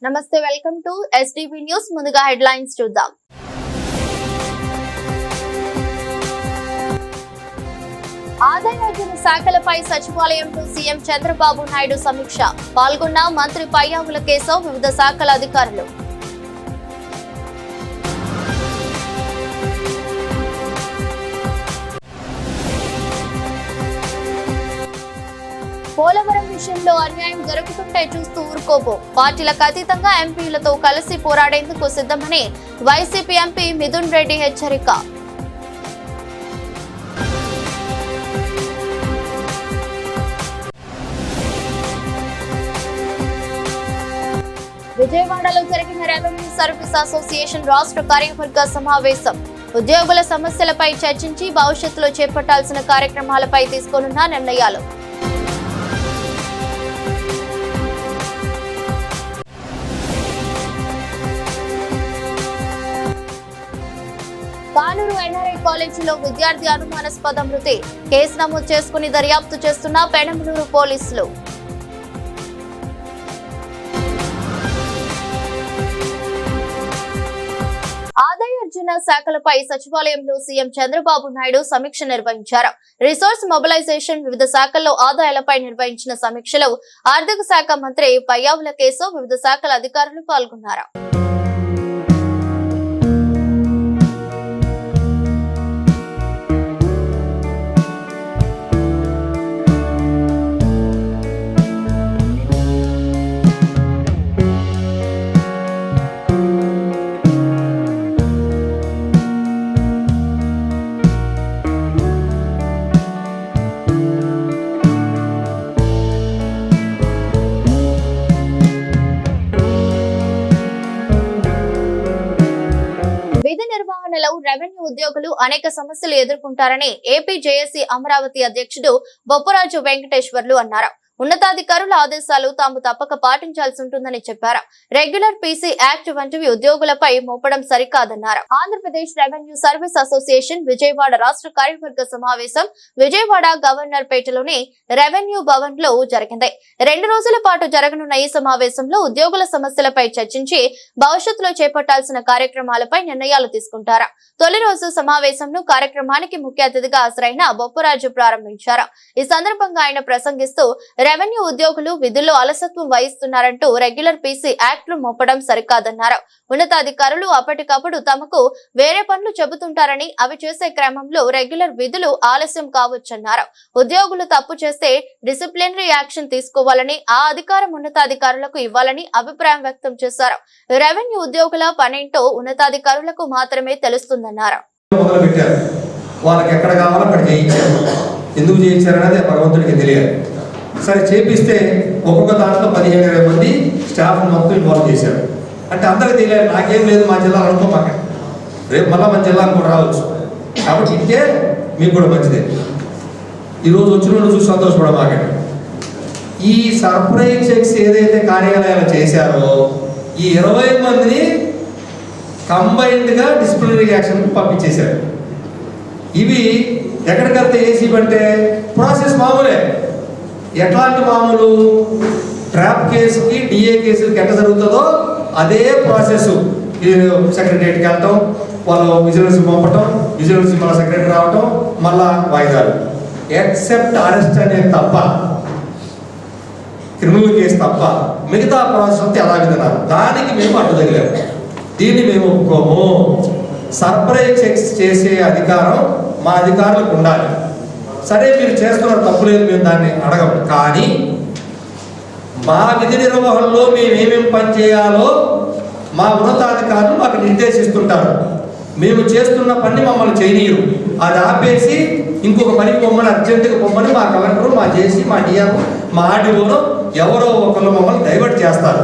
నమస్తే, welcome to STV news. ముందుగా headlines చూద్దాం. ఆదాయ శాఖలపై సచివాలయంలో సీఎం చంద్రబాబు నాయుడు సమీక్ష. పాల్గొన్న మంత్రి పయ్యావుల కేశవ్, వివిధ శాఖల అధికారులు. పోలవరం విషయంలో అన్యాయం జరుగుతుంటే చూస్తూ ఊరుకోబో. పార్టీలకు అతీతంగా ఎంపీలతో కలిసి పోరాడేందుకు సిద్ధమని వైసీపీ ఎంపీ మిథున్ రెడ్డి హెచ్చరిక. విజయవాడలో జరిగిన రెవెన్యూ సర్వీస్ అసోసియేషన్ రాష్ట్ర కార్యవర్గ సమావేశం. ఉద్యోగుల సమస్యలపై చర్చించి భవిష్యత్తులో చేపట్టాల్సిన కార్యక్రమాలపై తీసుకోనున్న నిర్ణయాలు. కానూరు ఎన్ఆర్ఐ కాలేజీలో విద్యార్థి అనుమానాస్పద మృతి. కేసు నమోదు చేసుకుని దర్యాప్తు చేస్తున్న పెనమలూరు పోలీసులు. ఆదాయార్జన శాఖలపై సచివాలయంలో సీఎం చంద్రబాబు నాయుడు సమీక్ష నిర్వహించారు. రిసోర్స్ మొబిలైజేషన్, వివిధ శాఖల్లో ఆదాయాలపై నిర్వహించిన సమీక్షలో ఆర్థిక శాఖ మంత్రి పయ్యావుల కేశవ్, వివిధ శాఖల అధికారులు పాల్గొన్నారు. విధి నిర్వహణలో రెవెన్యూ ఉద్యోగులు అనేక సమస్యలు ఎదుర్కొంటారని ఏపీ జేఏసీ అమరావతి అధ్యక్షుడు బొప్పరాజు వెంకటేశ్వర్లు అన్నారు. ఉన్నతాధికారుల ఆదేశాలు తాము తప్పక పాటించాల్సి ఉంటుందని చెప్పారు. రెగ్యులర్ పీసీ యాక్ట్ వంటివి ఉద్యోగులపై మోపడం సరికాదన్నారు. Andhra Pradesh revenue service association Vijayawada రాష్ట్ర కార్యవర్గ సమావేశం విజయవాడ గవర్నర్ పేటలోని రెవెన్యూ భవన్ లో జరిగింది. 2 రోజుల పాటు జరగనున్న ఈ సమావేశంలో ఉద్యోగుల సమస్యలపై చర్చించి భవిష్యత్తులో చేపట్టాల్సిన కార్యక్రమాలపై నిర్ణయాలు తీసుకుంటారు. తొలి రోజు సమావేశంను కార్యక్రమానికి ముఖ్య అతిథిగా హాజరైన బొప్పరాజు ప్రారంభించారు. ఈ సందర్భంగా ఆయన ప్రసంగిస్తూ రెవెన్యూ ఉద్యోగులు విధుల్లో అలసత్వం వహిస్తున్నారంటూ రెగ్యులర్ పీసీ యాక్ట్లు మోపడం సరికాదన్నారు. ఉన్నతాధికారులు అప్పటికప్పుడు తమకు వేరే పనులు చెబుతుంటారని, అవి చేసే క్రమంలో రెగ్యులర్ విధులు ఆలస్యం కావచ్చన్నారు. ఉద్యోగులు తప్పు చేస్తే డిసిప్లినరీ యాక్షన్ తీసుకోవాలని, ఆ అధికారం ఉన్నతాధికారులకు ఇవ్వాలని అభిప్రాయం వ్యక్తం చేశారు. రెవెన్యూ ఉద్యోగుల పనేంటో ఉన్నతాధికారులకు మాత్రమే తెలుస్తుందన్నారు. ఎందుకు చేయించారనేది భగవంతుడికి తెలియాలి. సరే, చేపిస్తే ఒక్కొక్క దాంట్లో 15-20 మంది స్టాఫ్ మొత్తం ఇన్వాల్వ్ చేశారు. అంటే అందరికీ తెలియాలి, నాకేం లేదు మా జిల్లా అనుకో, మాకు రేపు మళ్ళీ మన జిల్లాకు కూడా రావచ్చు. కాబట్టి ఇంకే మీకు కూడా మంచిదే. ఈరోజు వచ్చిన చూసి సంతోషపడ మాకండి. ఈ సర్ప్రైజ్ చెక్స్ ఏదైతే కార్యాలయాలు చేశారో ఈ 20 మందిని కంబైన్డ్గా డిసిప్లినరీ యాక్షన్కి పంపించేశారు. ఇవి ఎక్కడికెళ్తే ఏసీ అంటే ప్రాసెస్ మామూలే. ఎట్లాంటి మామూలు? ట్రాప్ కేసుకి డిఏ కేసులకి ఎట్లా జరుగుతుందో అదే ప్రాసెస్. సెక్రటరీకి వెళ్ళటం, వాళ్ళు విజిలెన్స్ పంపటం, విజిలెన్స్ మళ్ళీ సెక్రటరీ రావటం, మళ్ళా వాయిదాలు. ఎక్సెప్ట్ అరెస్ట్ అనేది తప్ప, క్రిమినల్ కేసు తప్ప మిగతా ప్రాసెస్ అంతా ఎలా విధన్నారు. దానికి మేము అడ్డు తగిలాము. దీన్ని మేము ఒప్పుకోము. సర్ప్రైజ్ చెక్స్ చేసే అధికారం మా అధికారులకు ఉండాలి. సరే, మీరు చేస్తున్నారు, తప్పులేదు, మేము దాన్ని అడగము. కానీ మా విధి నిర్వహణలో మేము ఏమేమి పని చేయాలో మా ఉన్నతాధికారులు మాకు నిర్దేశిస్తుంటారు. మేము చేస్తున్న పని మమ్మల్ని చేయనీయరు. అది ఆపేసి ఇంకొక పని పొమ్మని, అర్జెంటుగా పొమ్మని మా కలెక్టరు, మా జేసీ, మా డిఆర్, మా ఆర్డీఓను ఎవరో ఒకళ్ళు మమ్మల్ని డైవర్ట్ చేస్తారు.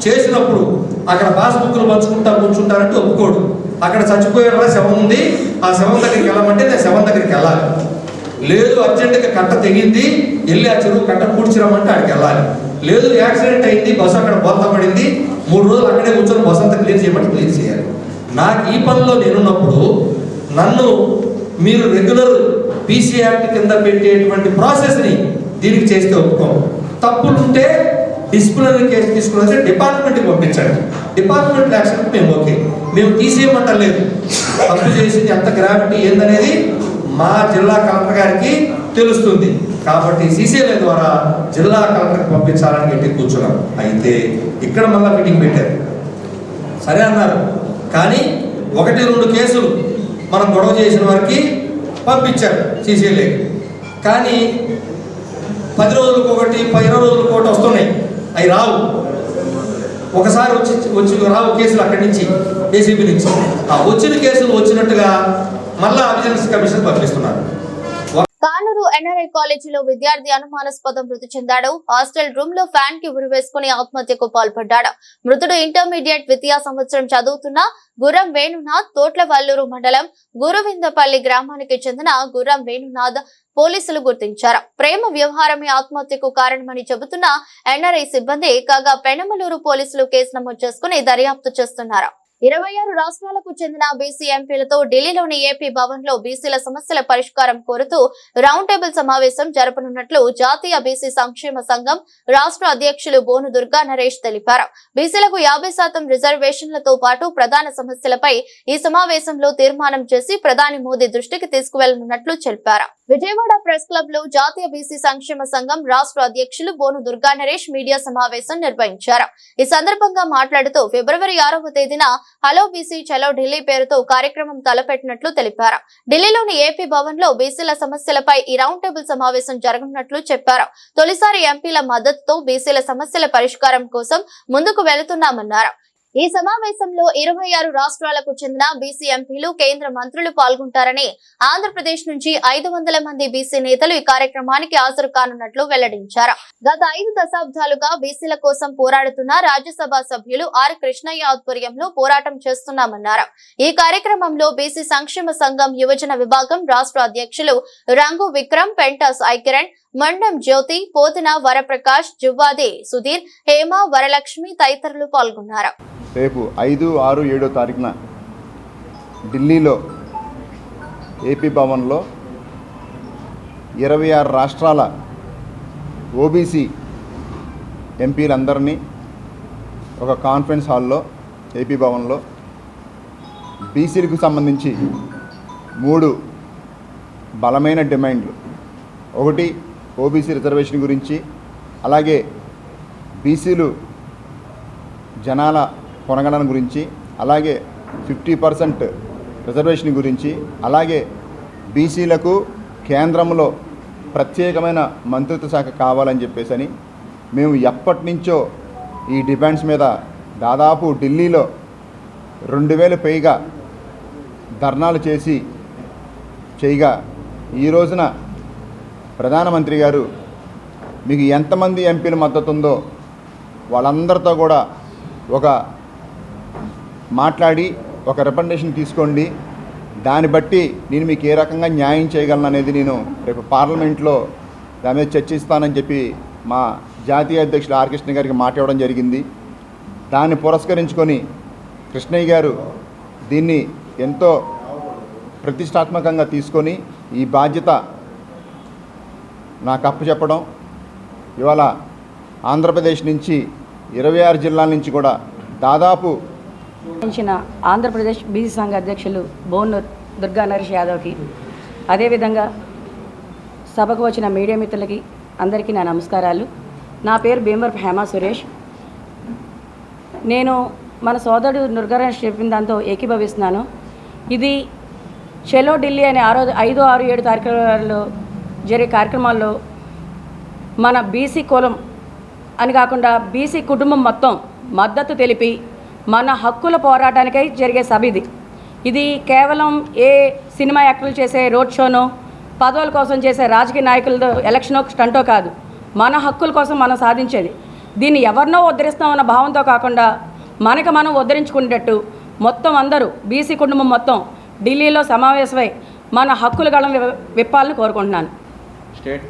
చేసినప్పుడు అక్కడ పాస్బుక్లు పంచుకుంటా కూర్చుంటారంటే ఒప్పుకోడు. అక్కడ చచ్చిపోయే శవం ఉంది, ఆ శవం దగ్గరికి వెళ్ళమంటే నేను శవం దగ్గరికి వెళ్ళాలి. లేదు అర్జెంటుగా కట్ట తెగింది, వెళ్ళి ఆ చెరువు కట్ట పూడ్చిరమ్మంటే అక్కడికి వెళ్ళాలి. లేదు యాక్సిడెంట్ అయింది, బస్సు అక్కడ బోల్తా పడింది, 3 రోజులు అక్కడే కూర్చొని బస్సు అంతా క్లీన్ చేయమంటే క్లీన్ చేయాలి. నాకు ఈ పనిలో నేనున్నప్పుడు నన్ను మీరు రెగ్యులర్ పీసీ యాక్ట్ కింద పెట్టేటువంటి ప్రాసెస్ని దీనికి చేస్తే ఒప్పుకోం. తప్పులుంటే డిసిప్లినరీ కేసు తీసుకుని వస్తే డిపార్ట్మెంట్కి పంపించండి. డిపార్ట్మెంట్ యాక్షన్కి మేము ఓకే, మేము తీసేయమంటలేదు. తప్పు చేసింది ఎంత గ్రావిటీ ఏందనేది మా జిల్లా కలెక్టర్ గారికి తెలుస్తుంది. కాబట్టి సీసీఎల్ఏ ద్వారా జిల్లా కలెక్టర్కి పంపించాలని గట్టి కూర్చున్నాం. అయితే ఇక్కడ మళ్ళీ మీటింగ్ పెట్టారు, సరే అన్నారు. కానీ 1-2 కేసులు మనం గొడవ చేసిన వారికి పంపించారు సీసీఎల్ఏకి. కానీ 10 రోజులకు ఒకటి 20 రోజులకు ఒకటి వస్తున్నాయి, అవి రావు. ఒకసారి వచ్చి రావు కేసులు అక్కడి నుంచి ఏసీబీ నుంచి. ఆ వచ్చిన కేసులు వచ్చినట్టుగా మళ్ళా విజిలెన్స్ కమిషన్ పంపిస్తున్నారు. కానూరు ఎన్ఆర్ఐ కాలేజీలో విద్యార్థి అనుమానాస్పద మృతి చెందాడు. హాస్టల్ రూమ్ లో ఫ్యాన్ కి ఉరివేసుకుని ఆత్మహత్యకు పాల్పడ్డాడు. మృతుడు ఇంటర్మీడియట్ ద్వితీయ సంవత్సరం చదువుతున్న గుర్రం వేణునాథ్. తోట్లవల్లూరు మండలం గురువిందపల్లి గ్రామానికి చెందిన గుర్రం వేణునాథ్ పోలీసులు గుర్తించారు. ప్రేమ వ్యవహారమే ఆత్మహత్యకు కారణమని చెబుతున్న ఎన్ఆర్ఐ సిబ్బంది. కాగా పెనమలూరు పోలీసులు కేసు నమోదు చేసుకుని దర్యాప్తు చేస్తున్నారు. 26 రాష్ట్రాలకు చెందిన బీసీ ఎంపీలతో ఢిల్లీలోని ఏపీ భవన్ లో బీసీల సమస్యల పరిష్కారం కోరుతూ రౌండ్ టేబుల్ సమావేశం జరపనున్నట్లు జాతీయ బీసీ సంక్షేమ సంఘం రాష్ట్ర అధ్యక్షులు బోను దుర్గా నరేష్ తెలిపారు. బీసీలకు 50% రిజర్వేషన్లతో పాటు ప్రధాన సమస్యలపై ఈ సమావేశంలో తీర్మానం చేసి ప్రధాని మోదీ దృష్టికి తీసుకువెళ్లనున్నట్లు తెలిపారు. విజయవాడ ప్రెస్ క్లబ్ లో జాతీయ బీసీ సంక్షేమ సంఘం రాష్ట్ర అధ్యక్షులు బోను దుర్గా నరేష్ మీడియా సమావేశం నిర్వహించారు. ఈ సందర్భంగా మాట్లాడుతూ ఫిబ్రవరి 6వ తేదీన హలో బీసీ చలో ఢిల్లీ పేరుతో కార్యక్రమం తలపెట్టినట్లు తెలిపారు. ఢిల్లీలోని ఏపీ భవన్ లో బీసీల సమస్యలపై ఈ రౌండ్ టేబుల్ సమావేశం జరగనున్నట్లు చెప్పారు. తొలిసారి ఎంపీల మద్దతుతో బీసీల సమస్యల పరిష్కారం కోసం ముందుకు వెళుతున్నామన్నారు. ఈ సమావేశంలో 26 రాష్ట్రాలకు చెందిన బీసీ ఎంపీలు, కేంద్ర మంత్రులు పాల్గొంటారని, ఆంధ్రప్రదేశ్ నుంచి 500 మంది బీసీ నేతలు ఈ కార్యక్రమానికి హాజరు కానున్నట్లు వెల్లడించారు. గత 5 దశాబ్దాలుగా బీసీల కోసం పోరాడుతున్న రాజ్యసభ సభ్యులు ఆర్ కృష్ణయ్య ఆధ్వర్యంలో పోరాటం చేస్తున్నామన్నారు. ఈ కార్యక్రమంలో బీసీ సంక్షేమ సంఘం యువజన విభాగం రాష్ట్ర అధ్యక్షులు రంగు విక్రమ్, పెంటాస్ ఐకిరణ్, మండం జ్యోతి, పోతిన వరప్రకాష్, జువ్వాది సుధీర్, హేమ, వరలక్ష్మి తదితరులు పాల్గొన్నారు. రేపు 5, 6, 7 తారీఖున ఢిల్లీలో ఏపీ భవన్లో 26 రాష్ట్రాల ఓబీసీ ఎంపీలందరినీ ఒక కాన్ఫరెన్స్ హాల్లో ఏపీ భవన్లో బీసీలకు సంబంధించి 3 బలమైన డిమాండ్లు, ఒకటి ఓబీసీ రిజర్వేషన్ గురించి, అలాగే బీసీలు జనాల కొనగణన గురించి, అలాగే 50% రిజర్వేషన్ గురించి, అలాగే బీసీలకు కేంద్రంలో ప్రత్యేకమైన మంత్రిత్వ శాఖ కావాలని చెప్పేసి మేము ఎప్పటి నుంచో ఈ డిమాండ్స్ మీద దాదాపు ఢిల్లీలో 2000 పైగా ధర్నాలు చేయగా ఈ రోజున ప్రధానమంత్రి గారు మీకు ఎంతమంది ఎంపీల మద్దతు ఉందో వాళ్ళందరితో కూడా మాట్లాడి ఒక రికమెండేషన్ తీసుకోండి, దాన్ని బట్టి నేను మీకు ఏ రకంగా న్యాయం చేయగలను అనేది నేను రేపు పార్లమెంట్లో దాని మీద చర్చిస్తానని చెప్పి మా జాతీయ అధ్యక్షులు ఆర్ కృష్ణ గారికి మాట్లాడడం జరిగింది. దాన్ని పురస్కరించుకొని కృష్ణయ్య గారు దీన్ని ఎంతో ప్రతిష్టాత్మకంగా తీసుకొని ఈ బాధ్యత నాకు అప్పచెప్పడం, ఇవాళ ఆంధ్రప్రదేశ్ నుంచి 26 జిల్లాల నుంచి కూడా దాదాపు ఆంధ్రప్రదేశ్ బీసీ సంఘ అధ్యక్షులు బోను దుర్గా నరేష్ యాదవ్కి, అదేవిధంగా సభకు వచ్చిన మీడియా మిత్రులకి అందరికీ నా నమస్కారాలు. నా పేరు భీమవరపు హేమ సురేష్. నేను మన సోదరుడు దుర్గా నరేష్ చెప్పిన దాంతో ఏకీభవిస్తున్నాను. ఇది చలో ఢిల్లీ అనే 5, 6, 7 తారీఖులలో జరిగే కార్యక్రమాల్లో మన బీసీ కులం అని కాకుండా బీసీ కుటుంబం మొత్తం మద్దతు తెలిపి మన హక్కుల పోరాటానికై జరిగే సభ ఇది కేవలం ఏ సినిమా యాక్టర్లు చేసే రోడ్ షోనో, పదవుల కోసం చేసే రాజకీయ నాయకులతో ఎలక్షనో స్టంటో కాదు, మన హక్కుల కోసం మనం సాధించేది. దీన్ని ఎవరినో ఉద్ధరిస్తామన్న భావంతో కాకుండా మనకు మనం ఉద్ధరించుకునేటట్టు మొత్తం అందరూ బీసీ కుటుంబం మొత్తం ఢిల్లీలో సమావేశమై మన హక్కుల గళం విప్పాలని కోరుకుంటున్నాను. స్టేట్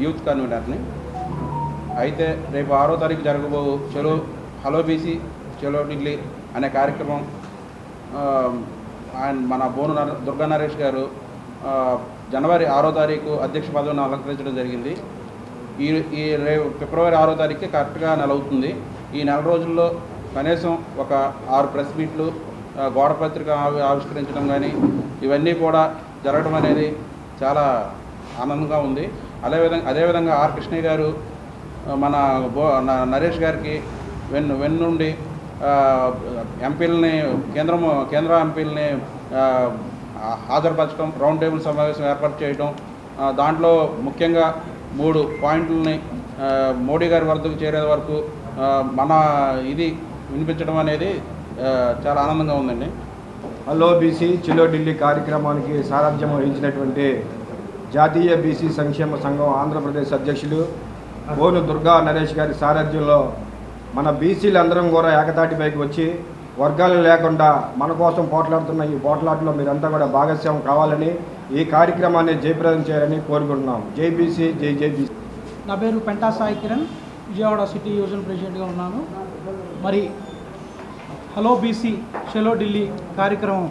యూత్ కన్వీనర్ని. అయితే రేపు 6వ తారీఖు జరగబో హలో బీసీ చలో ఢిల్లీ అనే కార్యక్రమం ఆయన మన బోను దుర్గా నరేష్ గారు జనవరి 6వ తారీఖు అధ్యక్ష పదవిని అలంకరించడం జరిగింది. ఫిబ్రవరి 6వ తారీఖుకి కరెక్ట్గా నెల అవుతుంది. ఈ నెల రోజుల్లో కనీసం ఒక 6 ప్రెస్ మీట్లు, గోడ పత్రిక ఆవిష్కరించడం కానీ ఇవన్నీ కూడా జరగడం అనేది చాలా ఆనందంగా ఉంది. అదేవిధంగా ఆర్ కృష్ణయ్య గారు మన నరేష్ గారికి వెన్నుండి ఎంపీలని కేంద్ర ఎంపీలని హాజరుపరచడం, రౌండ్ టేబుల్ సమావేశం ఏర్పాటు చేయడం, దాంట్లో ముఖ్యంగా 3 పాయింట్లని మోడీ గారి వద్దకు చేరే వరకు మన ఇది వినిపించడం అనేది చాలా ఆనందంగా ఉందండి. హలో బీసీ చలో ఢిల్లీ కార్యక్రమానికి సారథ్యం వహించినటువంటి జాతీయ బీసీ సంక్షేమ సంఘం ఆంధ్రప్రదేశ్ అధ్యక్షులు బోను దుర్గా నరేష్ గారి సారథ్యంలో మన బీసీలు అందరం కూడా ఏకతాటిపైకి వచ్చి వర్గాలు లేకుండా మన కోసం పోట్లాడుతున్న ఈ పోట్లాటలో మీరంతా కూడా భాగస్వామ్యం కావాలని, ఈ కార్యక్రమాన్ని జయప్రదం చేయాలని కోరుకుంటున్నాం. జై బీసీ, జై జై బీసీ. నా పేరు పెంటా సాయి కిరణ్, విజయవాడ సిటీ యూజన్ ప్రెసిడెంట్గా ఉన్నాను. మరి హలో బీసీ చలో ఢిల్లీ కార్యక్రమం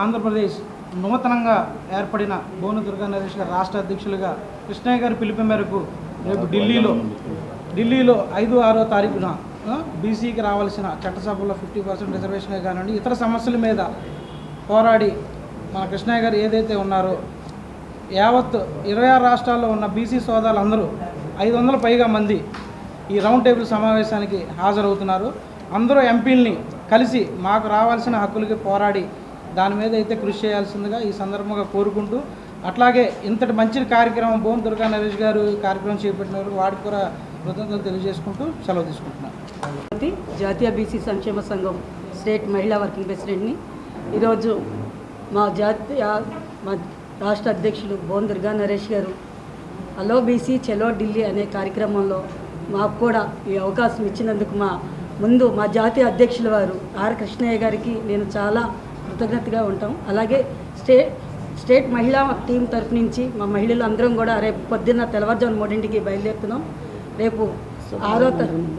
ఆంధ్రప్రదేశ్ నూతనంగా ఏర్పడిన బోను దుర్గా నరేష్ గారు రాష్ట్ర అధ్యక్షులుగా కృష్ణయ్య గారి పిలుపు మేరకు రేపు ఢిల్లీలో 5, 6వ తారీఖున బీసీకి రావాల్సిన చట్టసభలో 50% రిజర్వేషనే కానివ్వండి, ఇతర సమస్యల మీద పోరాడి మన కృష్ణయ్య గారు ఏదైతే ఉన్నారో యావత్ 26 రాష్ట్రాల్లో ఉన్న బీసీ సోదరులందరూ 500 పైగా మంది ఈ రౌండ్ టేబుల్ సమావేశానికి హాజరవుతున్నారు. అందరూ ఎంపీల్ని కలిసి మాకు రావాల్సిన హక్కులకి పోరాడి దాని మీద అయితే కృషి చేయాల్సిందిగా ఈ సందర్భంగా కోరుకుంటూ, అట్లాగే ఇంతటి మంచి కార్యక్రమం బోను దుర్గా నరేష్ గారు కార్యక్రమం చేపట్టినారు, వాడికి కూడా కృతజ్ఞతలు తెలియజేసుకుంటూ సెలవు తీసుకుంటున్నాను. జాతీయ బీసీ సంక్షేమ సంఘం స్టేట్ మహిళా వర్కింగ్ ప్రెసిడెంట్ని. ఈరోజు మా రాష్ట్ర అధ్యక్షులు బోను దుర్గా నరేష్ గారు హలో బీసీ చలో ఢిల్లీ అనే కార్యక్రమంలో మాకు కూడా ఈ అవకాశం ఇచ్చినందుకు మా జాతీయ అధ్యక్షుల వారు ఆర్ కృష్ణయ్య గారికి నేను చాలా కృతజ్ఞతగా ఉంటాం. అలాగే స్టేట్ మహిళా టీం తరఫు నుంచి మా మహిళలు అందరం కూడా రేపు పొద్దున్న తెల్లవారుజామున 3ంటికి బయలుదేరుతున్నాం. రేపు 6వ తారీఖు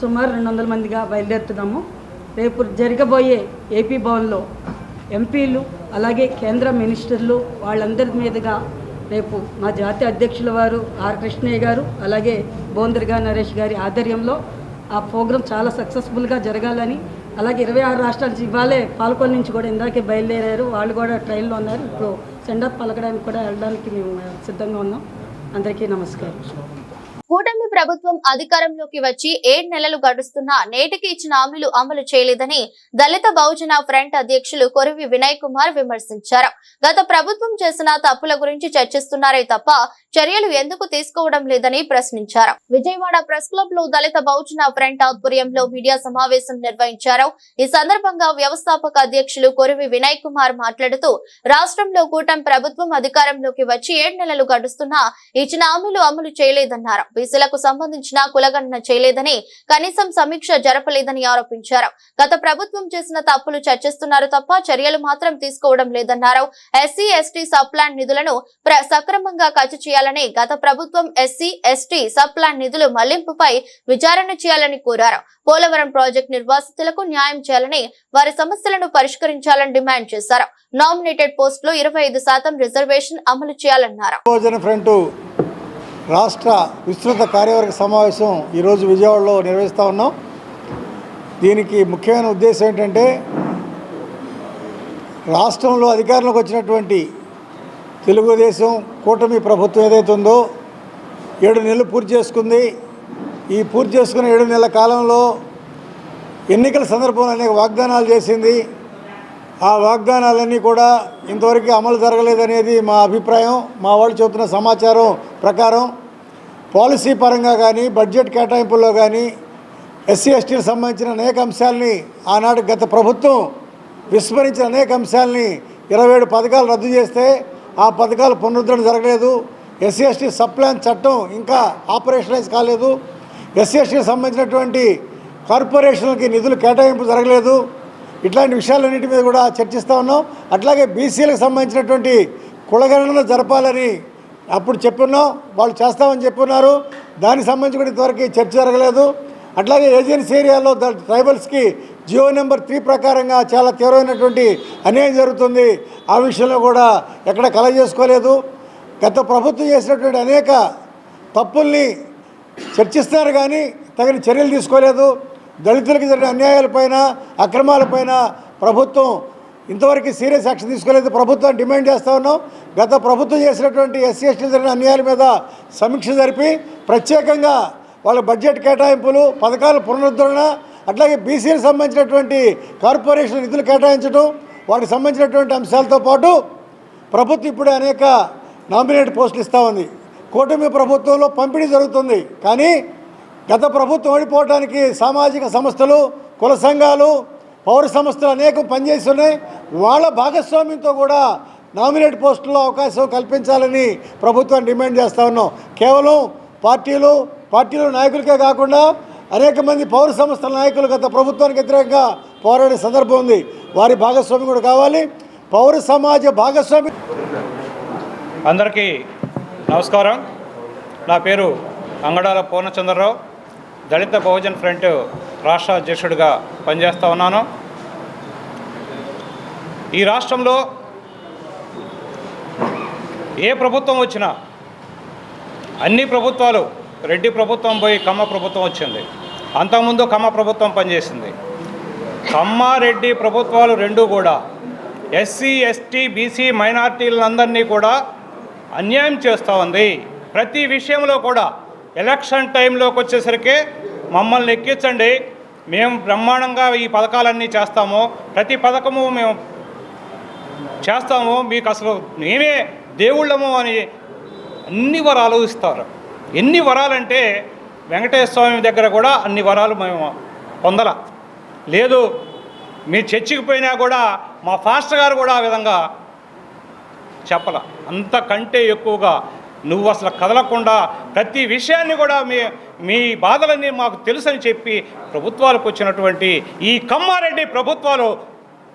సుమారు 200 మందిగా బయలుదేరుతున్నాము. రేపు జరగబోయే ఏపీ భవన్లో ఎంపీలు అలాగే కేంద్ర మినిస్టర్లు వాళ్ళందరి మీదుగా రేపు మా జాతీయ అధ్యక్షుల వారు ఆర్ కృష్ణయ్య గారు అలాగే బోను దుర్గా నరేష్ గారి ఆధ్వర్యంలో ఆ ప్రోగ్రాం చాలా సక్సెస్ఫుల్గా జరగాలని, అలాగే 26 రాష్ట్రాల నుంచి ఇవాళే పాలకొల్లు నుంచి కూడా ఇందాకే బయలుదేరారు, వాళ్ళు కూడా ట్రైన్లో ఉన్నారు. ఇప్పుడు సెండప్ పలకడానికి కూడా వెళ్ళడానికి మేము సిద్ధంగా ఉన్నాం. అందరికీ నమస్కారం. కూటమి ప్రభుత్వం అధికారంలోకి వచ్చి 7 నెలలు గడుస్తున్నా నేటికి ఇచ్చిన హామీలు అమలు చేయలేదని దళిత బహుజన ఫ్రంట్ అధ్యక్షులు కొరివి వినయ్ కుమార్ విమర్శించారు. గత ప్రభుత్వం చేసిన తప్పుల గురించి చర్చిస్తున్నారే తప్ప చర్యలు ఎందుకు తీసుకోవడం లేదని ప్రశ్నించారు. విజయవాడ ప్రెస్ క్లబ్ లో దళిత బహుజన ఫ్రంట్ ఆధ్వర్యంలో మీడియా సమావేశం నిర్వహించారు. ఈ సందర్భంగా వ్యవస్థాపక అధ్యక్షులు కొరివి వినయ్ కుమార్ మాట్లాడుతూ, రాష్ట్రంలో కూటమి ప్రభుత్వం అధికారంలోకి వచ్చి 7 నెలలు గడుస్తున్నా ఇచ్చిన హామీలు అమలు చేయలేదన్నారు. బీసీలకు సంబంధించిన కులగణన చేయలేదని, కనీసం సమీక్ష జరపలేదని ఆరోపించారు. గత ప్రభుత్వం చేసిన తప్పులు చర్చిస్తున్నారు తప్ప చర్యలు మాత్రం తీసుకోవడం లేదన్నారు. ఎస్సీ ఎస్టీ సబ్ ప్లాన్ నిధులను సక్రమంగా ఖర్చు చేయాలని, గత ప్రభుత్వం ఎస్సీ ఎస్టీ సబ్ ప్లాన్ నిధులు మళ్లింపుపై విచారణ చేయాలని కోరారు. పోలవరం ప్రాజెక్టు నిర్వాసితులకు న్యాయం చేయాలని, వారి సమస్యలను పరిష్కరించాలని డిమాండ్ చేశారు. నామినేటెడ్ పోస్టులో 25% రిజర్వేషన్ అమలు చేయాలన్నారు. రాష్ట్ర విస్తృత కార్యవర్గ సమావేశం ఈరోజు విజయవాడలో నిర్వహిస్తూ ఉన్నాం. దీనికి ముఖ్యమైన ఉద్దేశం ఏంటంటే, రాష్ట్రంలో అధికారంలోకి వచ్చినటువంటి తెలుగుదేశం కూటమి ప్రభుత్వం ఏదైతే ఉందో 7 నెలలు పూర్తి చేసుకుంది. ఈ పూర్తి చేసుకున్న 7 నెలల కాలంలో ఎన్నికల సందర్భంలో అనేక వాగ్దానాలు చేసింది. ఆ వాగ్దానాలన్నీ కూడా ఇంతవరకు అమలు జరగలేదనేది మా అభిప్రాయం. మా వాళ్ళు చెబుతున్న సమాచారం ప్రకారం పాలసీ పరంగా కానీ, బడ్జెట్ కేటాయింపుల్లో కానీ ఎస్సీ ఎస్టీలకు సంబంధించిన అనేక అంశాలని ఆనాడు గత ప్రభుత్వం విస్మరించిన అనేక అంశాలని 27 పథకాలు రద్దు చేస్తే ఆ పథకాలు పునరుద్ధరణ జరగలేదు. ఎస్సీ ఎస్టీ సబ్ ప్లాన్ చట్టం ఇంకా ఆపరేషనలైజ్ కాలేదు. ఎస్సీ ఎస్టీకి సంబంధించినటువంటి కార్పొరేషన్లకి నిధులు కేటాయింపు జరగలేదు. ఇట్లాంటి విషయాలన్నిటి మీద కూడా చర్చిస్తూ ఉన్నాం. అట్లాగే బీసీలకు సంబంధించినటువంటి కులగణన జరపాలని అప్పుడు చెప్పున్నాం, వాళ్ళు చేస్తామని చెప్పున్నారు. దానికి సంబంధించి కూడా ఇంతవరకు చర్చ జరగలేదు. అట్లాగే ఏజెన్సీ ఏరియాలో ట్రైబల్స్కి జియో నెంబర్ 3 ప్రకారంగా చాలా తీవ్రమైనటువంటి అన్యాయం జరుగుతుంది. ఆ విషయంలో కూడా ఎక్కడ కలగ చేసుకోలేదు. గత ప్రభుత్వం చేసినటువంటి అనేక తప్పుల్ని చర్చిస్తున్నారు కానీ తగిన చర్యలు తీసుకోలేదు. దళితులకు జరిగిన అన్యాయాలపైన అక్రమాలపైన ప్రభుత్వం ఇంతవరకు సీరియస్ యాక్షన్ తీసుకోలేదు. ప్రభుత్వం డిమాండ్ చేస్తూ ఉన్నాం. గత ప్రభుత్వం చేసినటువంటి ఎస్సీ ఎస్టీలు జరిగిన అన్యాయాల మీద సమీక్ష జరిపి ప్రత్యేకంగా వాళ్ళ బడ్జెట్ కేటాయింపులు, పథకాల పునరుద్ధరణ, అట్లాగే బీసీలకు సంబంధించినటువంటి కార్పొరేషన్ నిధులు కేటాయించడం, వాటికి సంబంధించినటువంటి అంశాలతో పాటు ప్రభుత్వం ఇప్పుడే అనేక నామినేట్ పోస్టులు ఇస్తూ ఉంది. కూటమి ప్రభుత్వంలో పంపిణీ జరుగుతుంది. కానీ గత ప్రభుత్వం ఓడిపోవడానికి సామాజిక సంస్థలు, కుల సంఘాలు, పౌర సంస్థలు అనేకం పనిచేస్తున్నాయి. వాళ్ళ భాగస్వామ్యంతో కూడా నామినేట్ పోస్టుల్లో అవకాశం కల్పించాలని ప్రభుత్వాన్ని డిమాండ్ చేస్తూ ఉన్నాం. కేవలం పార్టీలు నాయకులకే కాకుండా అనేక మంది పౌర సంస్థల నాయకులు గత ప్రభుత్వానికి వ్యతిరేకంగా పోరాడే సందర్భం ఉంది. వారి భాగస్వామ్యం కూడా కావాలి. పౌర సమాజ భాగస్వామ్యం. అందరికీ నమస్కారం. నా పేరు అంగడాల పూర్ణచంద్రరావు. దళిత బహుజన్ ఫ్రంట్ రాష్ట్ర అధ్యక్షుడిగా పనిచేస్తూ ఉన్నాను. ఈ రాష్ట్రంలో ఏ ప్రభుత్వం వచ్చినా అన్ని ప్రభుత్వాలు, రెడ్డి ప్రభుత్వం పోయి కమ్మ ప్రభుత్వం వచ్చింది. అంతకుముందు కమ్మ ప్రభుత్వం పనిచేసింది. కమ్మ రెడ్డి ప్రభుత్వాలు రెండూ కూడా ఎస్సీ ఎస్టీ బీసీ మైనార్టీలందరినీ కూడా అన్యాయం చేస్తూ ఉంది. ప్రతి విషయంలో కూడా ఎలక్షన్ టైంలోకి వచ్చేసరికి మమ్మల్ని ఎక్కించండి, మేము బ్రహ్మాండంగా ఈ పథకాలన్నీ చేస్తాము, ప్రతి పథకము మేము చేస్తాము, మీకు అసలు మేమే దేవుళ్ళము అని అన్ని వరాలు ఇస్తారు. ఎన్ని వరాలంటే వెంకటేశ్వర స్వామి దగ్గర కూడా అన్ని వరాలు మేము పొందల లేదు. మీరు చర్చికి పోయినా కూడా మా ఫాస్టర్ గారు కూడా ఆ విధంగా చెప్పల. అంతకంటే ఎక్కువగా నువ్వు అసలు కదలకుండా ప్రతి విషయాన్ని కూడా మీ బాధలన్నీ మాకు తెలుసని చెప్పి ప్రభుత్వాలకు వచ్చినటువంటి ఈ కమ్మారెడ్డి ప్రభుత్వాలు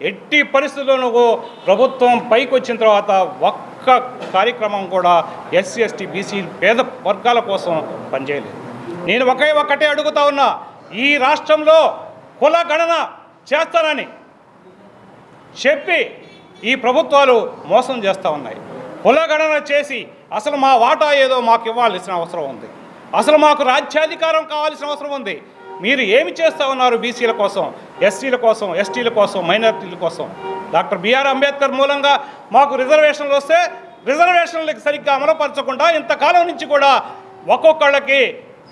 ఎట్టి పరిస్థితుల్లో నువ్వు ప్రభుత్వం పైకి వచ్చిన తర్వాత ఒక్క కార్యక్రమం కూడా ఎస్సీ ఎస్టీ బీసీ పేద వర్గాల కోసం పనిచేయలేదు. నేను ఒకటే అడుగుతా ఉన్నా, ఈ రాష్ట్రంలో కుల గణన చేస్తానని చెప్పి ఈ ప్రభుత్వాలు మోసం చేస్తూ ఉన్నాయి. కుల గణన చేసి అసలు మా వాటా ఏదో మాకు ఇవ్వాల్సిన అవసరం ఉంది, అసలు మాకు రాజ్యాధికారం కావాల్సిన అవసరం ఉంది. మీరు ఏమి చేస్తూ ఉన్నారు బీసీల కోసం, ఎస్సీల కోసం, ఎస్టీల కోసం, మైనారిటీల కోసం? డాక్టర్ బిఆర్ అంబేద్కర్ మూలంగా మాకు రిజర్వేషన్లు వస్తే రిజర్వేషన్లకు సరిగ్గా అమలుపరచకుండా ఇంతకాలం నుంచి కూడా ఒక్కొక్కళ్ళకి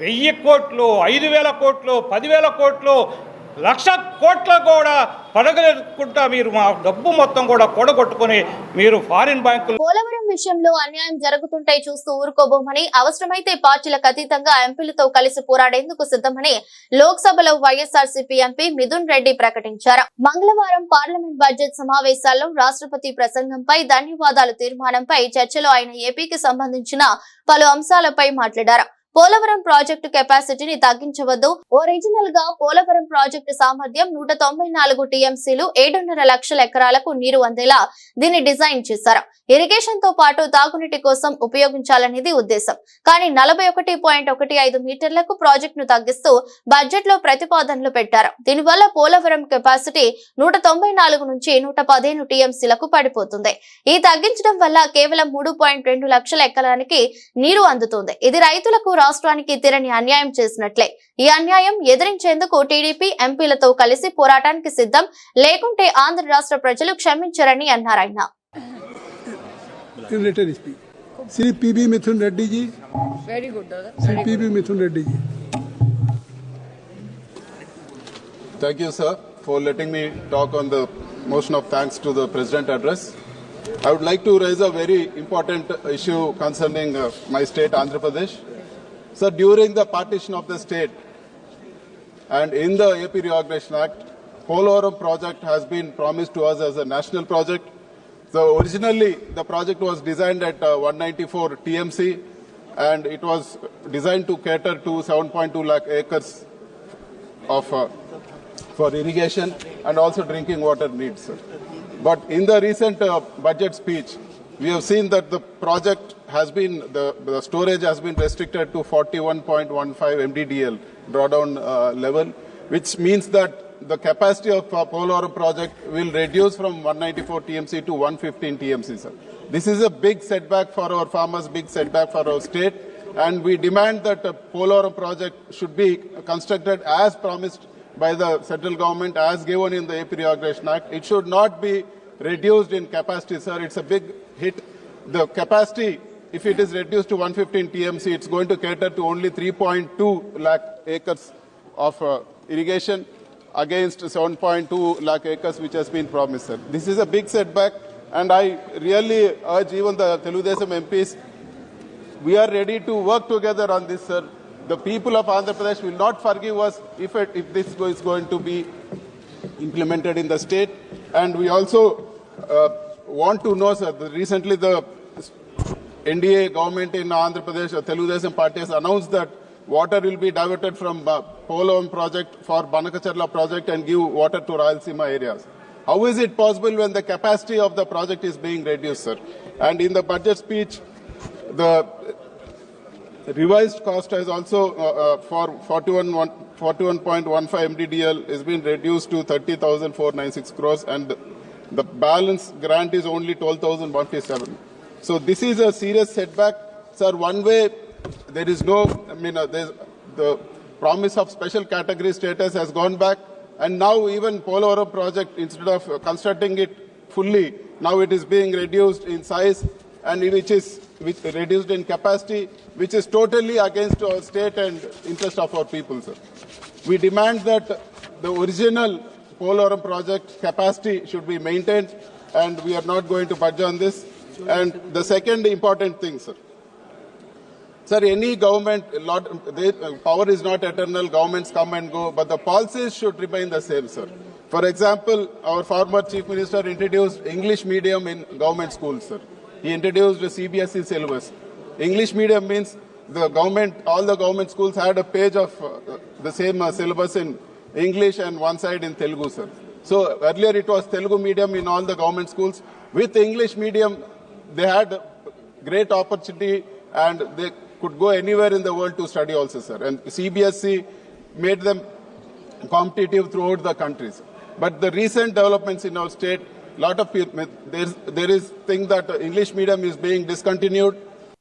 1000 కోట్లు, 5000 కోట్లు, 10,000 కోట్లు, 1,00,000 కోట్ల కూడా పడగలుగుకుంటా మీరు మా డబ్బు మొత్తం కూడా కూడగొట్టుకుని మీరు ఫారిన్ బ్యాంకులు. పోలవరం విషయంలో అన్యాయం జరుగుతుంటే చూస్తూ ఊరుకోబోమని, అవసరమైతే పార్టీలకు అతీతంగా ఎంపీలతో కలిసి పోరాడేందుకు సిద్ధమని లోక్సభలో వైఎస్ఆర్సీపీ ఎంపీ మిథున్ రెడ్డి ప్రకటించారు. మంగళవారం పార్లమెంట్ బడ్జెట్ సమావేశాల్లో రాష్ట్రపతి ప్రసంగంపై ధన్యవాదాలు తీర్మానంపై చర్చలో ఆయన ఏపీకి సంబంధించిన పలు అంశాలపై మాట్లాడారు. పోలవరం ప్రాజెక్టు కెపాసిటీని తగ్గించవద్దు, ఒరిజినల్ గా పోలవరం ప్రాజెక్టు సామర్థ్యం 194 టీఎంసీలు, 7.5 లక్షల ఎకరాలకు నీరు అందేలా దీన్ని డిజైన్ చేశారు. ఇరిగేషన్ తో పాటు తాగునీటి కోసం ఉపయోగించాలనేది ఉద్దేశం. కానీ 41.15 మీటర్లకు ప్రాజెక్టును తగ్గిస్తూ బడ్జెట్ లో ప్రతిపాదనలు పెట్టారు. దీనివల్ల పోలవరం కెపాసిటీ 194 నుంచి 115 టీఎంసీలకు పడిపోతుంది. ఈ తగ్గించడం వల్ల కేవలం 3.2 లక్షల ఎకరానికి నీరు అందుతుంది. ఇది రైతులకు, రాష్ట్రానికి తీరని అన్యాయం చేసినట్లే. ఈ అన్యాయం ఎదిరించేందుకు టీడీపీ ఎంపీలతో కలిసి పోరాటానికి సిద్ధం, లేకుంటే ఆంధ్ర రాష్ట్ర ప్రజలు క్షమించరని అన్నారు ఆయన. Sri PB Mithun Reddy ji. Very good, Dada. Sri PB Mithun Reddy ji. Thank you, sir, for letting me talk on the motion of thanks to the President address. I would like to raise a very important issue concerning my state, Andhra Pradesh. Sir, during the partition of the state and in the AP Reorganization Act, Polavaram project has been promised to us as a national project. So originally the project was designed at 194 TMC and it was designed to cater to 7.2 lakh acres of for irrigation and also drinking water needs, sir. But in the recent budget speech, we have seen that the project has been, the storage has been restricted to 41.15 MDDL drawdown level, which means that the capacity of Polavaram project will reduce from 194 TMC to 115 TMC, sir. This is a big setback for our farmers, big setback for our state, and we demand that the Polavaram project should be constructed as promised by the central government, as given in the AP Reorganization Act. It should not be reduced in capacity, sir. It's a big hit. The capacity, if it is reduced to 115 TMC, it's going to cater to only 3.2 lakh acres of irrigation against 7.2 lakh acres which has been promised, sir. This is a big setback, and I really urge even the Telugudesam MPs, we are ready to work together on this, sir. The people of Andhra Pradesh will not forgive us if this is going to be implemented in the state. And we also want to know, sir, that recently the NDA government in Andhra Pradesh, Telugudesam party has announced that water will be diverted from Polavaram project for Banakacharla project and give water to Rayalaseema areas. How is it possible when the capacity of the project is being reduced, sir? And in the budget speech, the revised cost has also for 41.15 MDDL has been reduced to 30,496 crores, and the balance grant is only 12,157. So this is a serious setback, sir. One way there is no, the promise of special category status has gone back, and now even Polavaram project, instead of constructing it fully, now it is being reduced in size, and which is reduced in capacity, which is totally against our state and interest of our people, sir. We demand that the original Polavaram project capacity should be maintained, and we are not going to budge on this. And the second important thing, sir. Sir, any government, power is not eternal, governments come and go, but the policies should remain the same, sir. For example, our former Chief Minister introduced English medium in government schools, sir. He introduced the CBSE syllabus. English medium means the government, all the government schools had a page of the same syllabus in English and one side in Telugu, sir. So earlier it was Telugu medium in all the government schools. With English medium, they had great opportunity and they could go anywhere in the world to study also, sir. And CBSE made them competitive throughout the country, sir. But the recent developments in our state, lot of people, there is thing that English medium is being discontinued.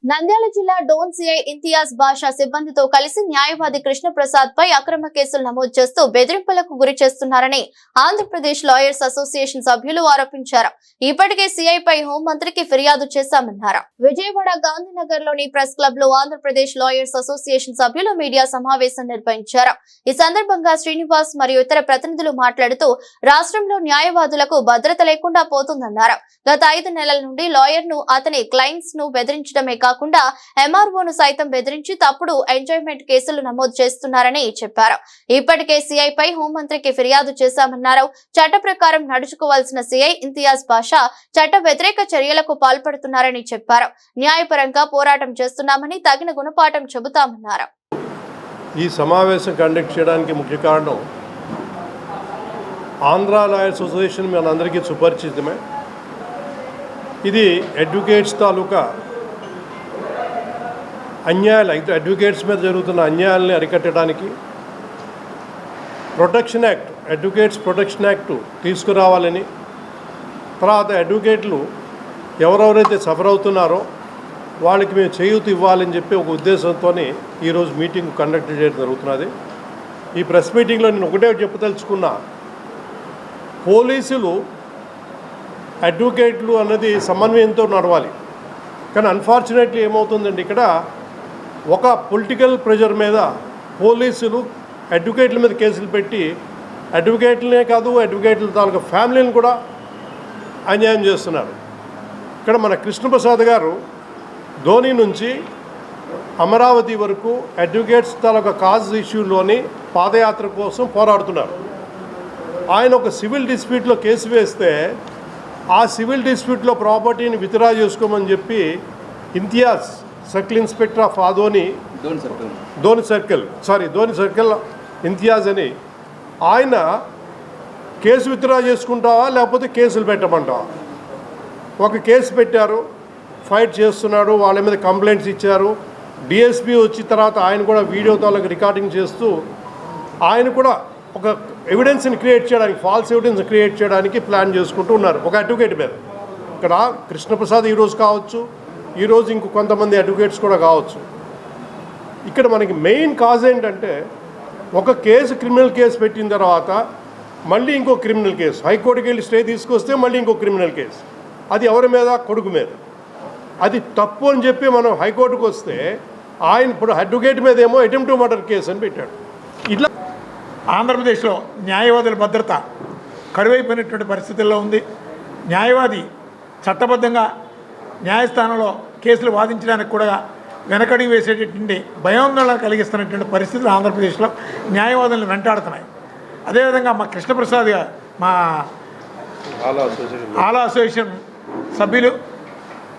Nandyal జిల్లా Dhone CI Imtiaz బాషా సిబ్బందితో కలిసి న్యాయవాది కృష్ణప్రసాద్ పై అక్రమ కేసులు నమోదు చేస్తూ బెదిరింపులకు గురి చేస్తున్నారని ఆంధ్రప్రదేశ్ లాయర్స్ అసోసియేషన్ సభ్యులు ఆరోపించారు. ఇప్పటికే సిఐ పై హోంమంత్రికి ఫిర్యాదు చేశామన్నారు. విజయవాడ గాంధీనగర్ లోని ప్రెస్ క్లబ్ లో ఆంధ్రప్రదేశ్ లాయర్స్ అసోసియేషన్ సభ్యులు మీడియా సమావేశం నిర్వహించారు. ఈ సందర్భంగా శ్రీనివాస్ మరియు ఇతర ప్రతినిధులు మాట్లాడుతూ రాష్ట్రంలో న్యాయవాదులకు భద్రత లేకుండా పోతుందన్నారు. గత 5 నెలల నుండి లాయర్ ను అతని క్లయింట్స్ ను బెదిరించడమే కాకుండా ఎంఆర్ఓను సైతం బెదిరించి తప్పుడు ఎంజాయ్మెంట్ కేసులు నమోదు చేస్తున్నారని చెప్పారు. ఇప్పటికే సిఐ పై హోంమంత్రికి ఫిర్యాదు చేశామన్నారు. చట్ట ప్రకారం నడుచుకోవాల్సిన సిఐ ఇంతియాజ్ బాషా చట్ట వ్యతిరేక చర్యలకు పాల్పడుతున్నారని చెప్పారు. న్యాయపరంగా పోరాటం చేస్తున్నామని తగిన గుణపాఠం చెబుతామన్నారు. ఈ సమావేశం కండక్ట్ చేయడానికి ముఖ్య కారణం ఆంధ్ర లాయర్స్ అసోసియేషన్ మనందరికీ సుపరిచితమే. ఇది అడ్వకేట్స్ తాలూకా అన్యాయాలు, అడ్వకేట్స్ మీద జరుగుతున్న అన్యాయాలని అరికట్టడానికి protection act, advocates protection act తీసుకురావాలని, తర్వాత అడ్వకేట్లు ఎవరెవరైతే సఫర్ అవుతున్నారో వాళ్ళకి మేము చేయూత ఇవ్వాలని చెప్పి ఒక ఉద్దేశంతో ఈరోజు మీటింగ్ కండక్ట్ చేయడం జరుగుతున్నది. ఈ ప్రెస్ మీటింగ్లో నేను ఒకటే చెప్పదలుచుకున్నా, పోలీసులు అడ్వకేట్లు అన్నది సమన్వయంతో నడవాలి. కానీ అన్ఫార్చునేట్లీ ఏమవుతుందండి, ఇక్కడ ఒక పొలిటికల్ ప్రెషర్ మీద పోలీసులు అడ్వకేట్ల మీద కేసులు పెట్టి అడ్వకేట్లనే కాదు అడ్వకేట్ల తాలూకా ఫ్యామిలీని కూడా అన్యాయం చేస్తున్నారు. ఇక్కడ మన కృష్ణప్రసాద్ గారు ధోని నుంచి అమరావతి వరకు అడ్వకేట్స్ తాలూకా కాజ్ ఇష్యూలోని పాదయాత్ర కోసం పోరాడుతున్నారు. ఆయన ఒక సివిల్ డిస్ప్యూట్లో కేసు వేస్తే ఆ సివిల్ డిస్ప్యూట్లో ప్రాపర్టీని విత్డ్రా చేసుకోమని చెప్పి Imtiaz circle inspector of Dhoni circle Imtiaz అని ఆయన కేసు విత్డ్రా చేసుకుంటావా లేకపోతే కేసులు పెట్టమంటావా? ఒక కేసు పెట్టారు, ఫైట్ చేస్తున్నాడు, వాళ్ళ మీద కంప్లైంట్స్ ఇచ్చారు. డిఎస్పీ వచ్చిన తర్వాత ఆయన కూడా వీడియో తాలూకు రికార్డింగ్ చేస్తూ ఆయన కూడా ఒక ఎవిడెన్స్ని క్రియేట్ చేయడానికి, ఫాల్స్ ఎవిడెన్స్ క్రియేట్ చేయడానికి ప్లాన్ చేసుకుంటూ ఉన్నారు ఒక అడ్వకేట్ మీద. ఇక్కడ కృష్ణప్రసాద్ ఈరోజు కావచ్చు, ఈరోజు ఇంకో కొంతమంది అడ్వకేట్స్ కూడా కావచ్చు. ఇక్కడ మనకి మెయిన్ కాజ్ ఏంటంటే ఒక కేసు, క్రిమినల్ కేసు పెట్టిన తర్వాత మళ్ళీ ఇంకో క్రిమినల్ కేసు, హైకోర్టుకి వెళ్ళి స్టే తీసుకొస్తే మళ్ళీ ఇంకో క్రిమినల్ కేసు. అది ఎవరి మీద? కొడుకు మీద. అది తప్పు అని చెప్పి మనం హైకోర్టుకు వస్తే ఆయన ఇప్పుడు అడ్వకేట్ మీద ఏమో అటెంప్ట్ టు మర్డర్ కేసు అని పెట్టాడు. ఇట్లా ఆంధ్రప్రదేశ్లో న్యాయవాదుల భద్రత కరువైపోయినటువంటి పరిస్థితుల్లో ఉంది. న్యాయవాది చట్టబద్ధంగా న్యాయస్థానంలో కేసులు వాదించడానికి కూడా వెనకడి వేసేటటువంటి భయాందోళన కలిగిస్తున్నటువంటి పరిస్థితులు ఆంధ్రప్రదేశ్లో న్యాయవాదులను వెంటాడుతున్నాయి. అదేవిధంగా మా కృష్ణప్రసాద్ గారు, మా ఆలా అసోసియేషన్ సభ్యులు,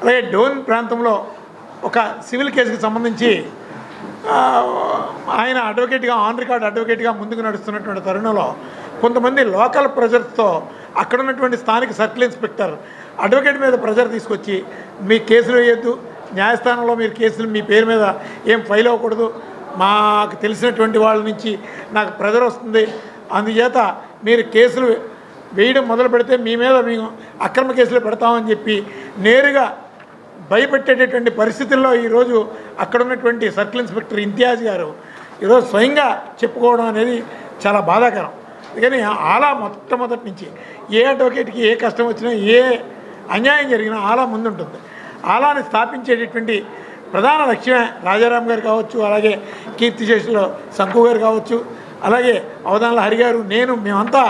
అలాగే డోన్ ప్రాంతంలో ఒక సివిల్ కేసుకి సంబంధించి ఆయన అడ్వకేట్గా, ఆన్ రికార్డ్ అడ్వకేట్గా ముందుకు నడుస్తున్నటువంటి తరుణంలో కొంతమంది లోకల్ ప్రెజర్స్తో అక్కడ ఉన్నటువంటి స్థానిక సర్కిల్ ఇన్స్పెక్టర్ అడ్వకేట్ మీద ప్రెజర్ తీసుకొచ్చి, మీ కేసులు వేయొద్దు, న్యాయస్థానంలో మీరు కేసులు మీ పేరు మీద ఏం ఫైల్ అవ్వకూడదు, మాకు తెలిసినటువంటి వాళ్ళ నుంచి నాకు ప్రెజర్ వస్తుంది, అందుచేత మీరు కేసులు వేయడం మొదలు పెడితే మీ మీద మేము అక్రమ కేసులు పెడతామని చెప్పి నేరుగా భయపెట్టేటటువంటి పరిస్థితుల్లో ఈరోజు అక్కడ ఉన్నటువంటి సర్కిల్ ఇన్స్పెక్టర్ ఇంతియాజ్ గారు ఈరోజు స్వయంగా చెప్పుకోవడం అనేది చాలా బాధాకరం. అందుకని ఆలా మొట్టమొదటి నుంచి ఏ అడ్వకేట్కి ఏ కష్టం వచ్చినా, ఏ అన్యాయం జరిగినా ఆలా ముందుంటుంది. ఆలాని స్థాపించేటటువంటి ప్రధాన లక్ష్యమే రాజారాం గారు కావచ్చు, అలాగే కీర్తిశేషులు శంకు గారు కావచ్చు, అలాగే అవధానుల హరి గారు, మేమంతా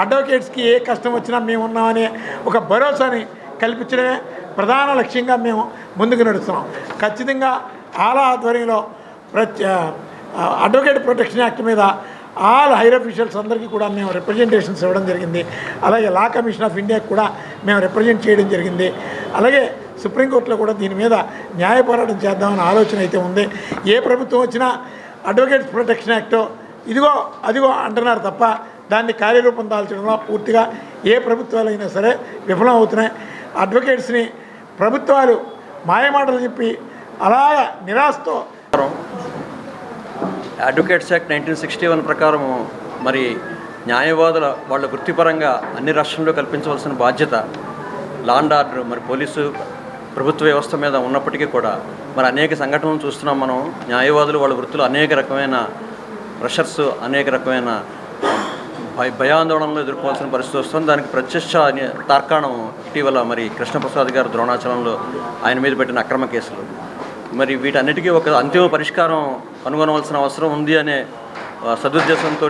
అడ్వకేట్స్కి ఏ కష్టం వచ్చినా మేము ఉన్నామనే ఒక భరోసాని కల్పించడమే ప్రధాన లక్ష్యంగా మేము ముందుకు నడుస్తున్నాం. ఖచ్చితంగా ఆలా ఆధ్వర్యంలో అడ్వకేట్ ప్రొటెక్షన్ యాక్ట్ మీద ఆల్ హైర్ అఫీషియల్స్ అందరికీ కూడా మేము రిప్రజెంటేషన్స్ ఇవ్వడం జరిగింది. అలాగే లా కమిషన్ ఆఫ్ ఇండియాకి కూడా మేము రిప్రజెంట్ చేయడం జరిగింది. అలాగే సుప్రీంకోర్టులో కూడా దీని మీద న్యాయ పోరాటం చేద్దామని ఆలోచన అయితే ఉంది. ఏ ప్రభుత్వం వచ్చినా అడ్వకేట్స్ ప్రొటెక్షన్ యాక్ట్ ఇదిగో అదిగో అంటున్నారు తప్ప దాన్ని కార్యరూపం దాల్చడంలో పూర్తిగా ఏ ప్రభుత్వాలైనా సరే విఫలం అవుతున్నాయి. అడ్వకేట్స్ని ప్రభుత్వాలు మాయమాటలు చెప్పి అలాగా నిరాశతో అడ్వకేట్స్ యాక్ట్ 1961 ప్రకారం మరి న్యాయవాదుల వాళ్ళ వృత్తిపరంగా అన్ని రాష్ట్రాల్లో కల్పించవలసిన బాధ్యత లా అండ్ ఆర్డర్ మరి పోలీసు ప్రభుత్వ వ్యవస్థ మీద ఉన్నప్పటికీ కూడా మరి అనేక సంఘటనలు చూస్తున్నాం మనం. న్యాయవాదులు వాళ్ళ వృత్తిలో అనేక రకమైన ప్రెషర్స్, అనేక రకమైన భయాందోళనలు ఎదుర్కోవాల్సిన పరిస్థితి వస్తుంది. దానికి ప్రత్యక్ష తార్కాణం ఇటీవల మరి కృష్ణప్రసాద్ గారు ద్రోణాచలంలో ఆయన మీద పెట్టిన అక్రమ కేసులు. మరి వీటన్నిటికీ ఒక అంతిమ పరిష్కారం కనుగొనవలసిన అవసరం ఉంది అనే సదుద్దేశంతో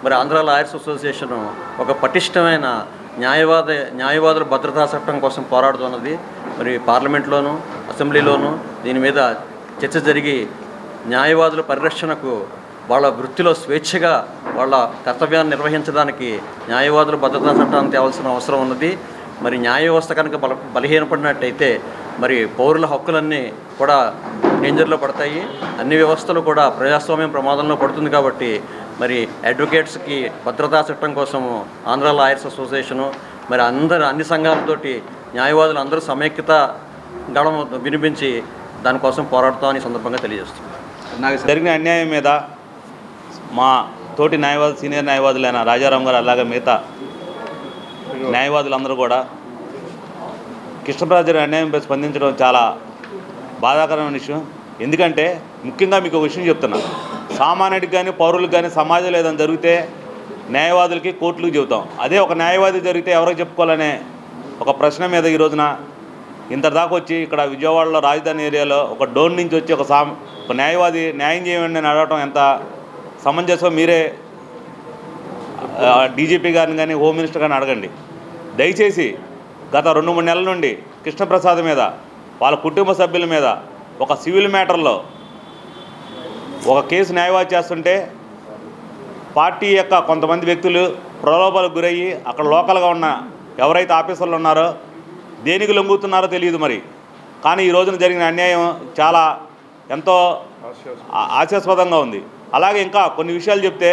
మరి ఆంధ్ర లాయర్స్ అసోసియేషన్ ఒక పటిష్టమైన న్యాయవాదుల భద్రతా చట్టం కోసం పోరాడుతున్నది. మరి పార్లమెంట్లోనూ అసెంబ్లీలోనూ దీని మీద చర్చ జరిగి న్యాయవాదుల పరిరక్షణకు, వాళ్ళ వృత్తిలో స్వేచ్ఛగా వాళ్ళ కర్తవ్యాన్ని నిర్వహించడానికి న్యాయవాదుల భద్రతా చట్టాన్ని తేవాల్సిన అవసరం ఉన్నది. మరి న్యాయ వ్యవస్థ కనుక బలహీనపడినట్టయితే మరి పౌరుల హక్కులన్నీ కూడా డేంజర్లో పడతాయి. అన్ని వ్యవస్థలు కూడా ప్రజాస్వామ్యం ప్రమాదంలో పడుతుంది. కాబట్టి మరి అడ్వకేట్స్కి భద్రతా చట్టం కోసము ఆంధ్ర లాయర్స్ అసోసియేషను మరి అన్ని సంఘాలతోటి న్యాయవాదులు అందరూ సమైక్యత గళం వినిపించి దానికోసం పోరాడుతామని సందర్భంగా తెలియజేస్తున్నాం. నాకు జరిగిన అన్యాయం మీద మా తోటి న్యాయవాదులు, సీనియర్ న్యాయవాదులైన రాజారాం గారు, అలాగే మిగతా న్యాయవాదులందరూ కూడా కృష్ణప్రసాద్ అన్యాయంపై స్పందించడం చాలా బాధాకరమైన విషయం. ఎందుకంటే ముఖ్యంగా మీకు ఒక విషయం చెప్తున్నా, సామాన్యుడికి కానీ పౌరులకు కానీ సమాజంలో ఏదైనా జరిగితే న్యాయవాదులకి, కోర్టులకు చెబుతాం. అదే ఒక న్యాయవాది జరిగితే ఎవరికి చెప్పుకోవాలనే ఒక ప్రశ్న మీద ఈ రోజున ఇంత దాకా వచ్చి ఇక్కడ విజయవాడలో రాజధాని ఏరియాలో ఒక డోన్ నుంచి వచ్చి ఒక న్యాయవాది న్యాయం చేయండి అని అడగటం ఎంత సమంజసం మీరే డీజీపీ గారిని కానీ హోమ్ మినిస్టర్ గారిని అడగండి. దయచేసి గత 2-3 నెలల నుండి కృష్ణప్రసాద్ మీద, వాళ్ళ కుటుంబ సభ్యుల మీద ఒక సివిల్ మ్యాటర్లో ఒక కేసు న్యాయవాది చేస్తుంటే పార్టీ యొక్క కొంతమంది వ్యక్తులు ప్రలోభాలకు గురయ్యి అక్కడ లోకల్గా ఉన్న ఎవరైతే ఆఫీసర్లు ఉన్నారో దేనికి లొంగుతున్నారో తెలియదు మరి. కానీ ఈ రోజున జరిగిన అన్యాయం చాలా ఎంతో హాస్యాస్పదంగా ఉంది. అలాగే ఇంకా కొన్ని విషయాలు చెప్తే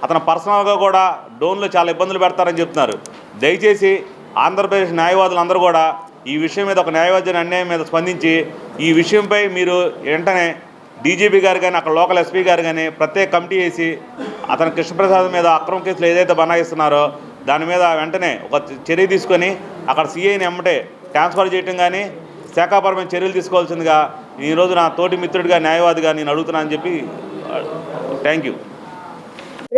అతను పర్సనల్గా కూడా డోన్లో చాలా ఇబ్బందులు పెడతారని చెప్తున్నారు. దయచేసి ఆంధ్రప్రదేశ్ న్యాయవాదులు అందరూ కూడా ఈ విషయం మీద ఒక న్యాయవాద్య అన్యాయం మీద స్పందించి ఈ విషయంపై మీరు వెంటనే డీజీపీ గారు కానీ అక్కడ లోకల్ ఎస్పీ గారు కానీ ప్రత్యేక కమిటీ వేసి అతను కృష్ణప్రసాద్ మీద అక్రమ కేసులు ఏదైతే బనాయిస్తున్నారో దాని మీద వెంటనే ఒక చర్య తీసుకొని అక్కడ సీఐని ఎమ్మటే ట్రాన్స్ఫర్ చేయటం కానీ శాఖాపరమైన చర్యలు తీసుకోవాల్సిందిగా ఈరోజు నా తోటి మిత్రుడిగా న్యాయవాదిగా నేను అడుగుతున్నానని చెప్పి థ్యాంక్ యూ.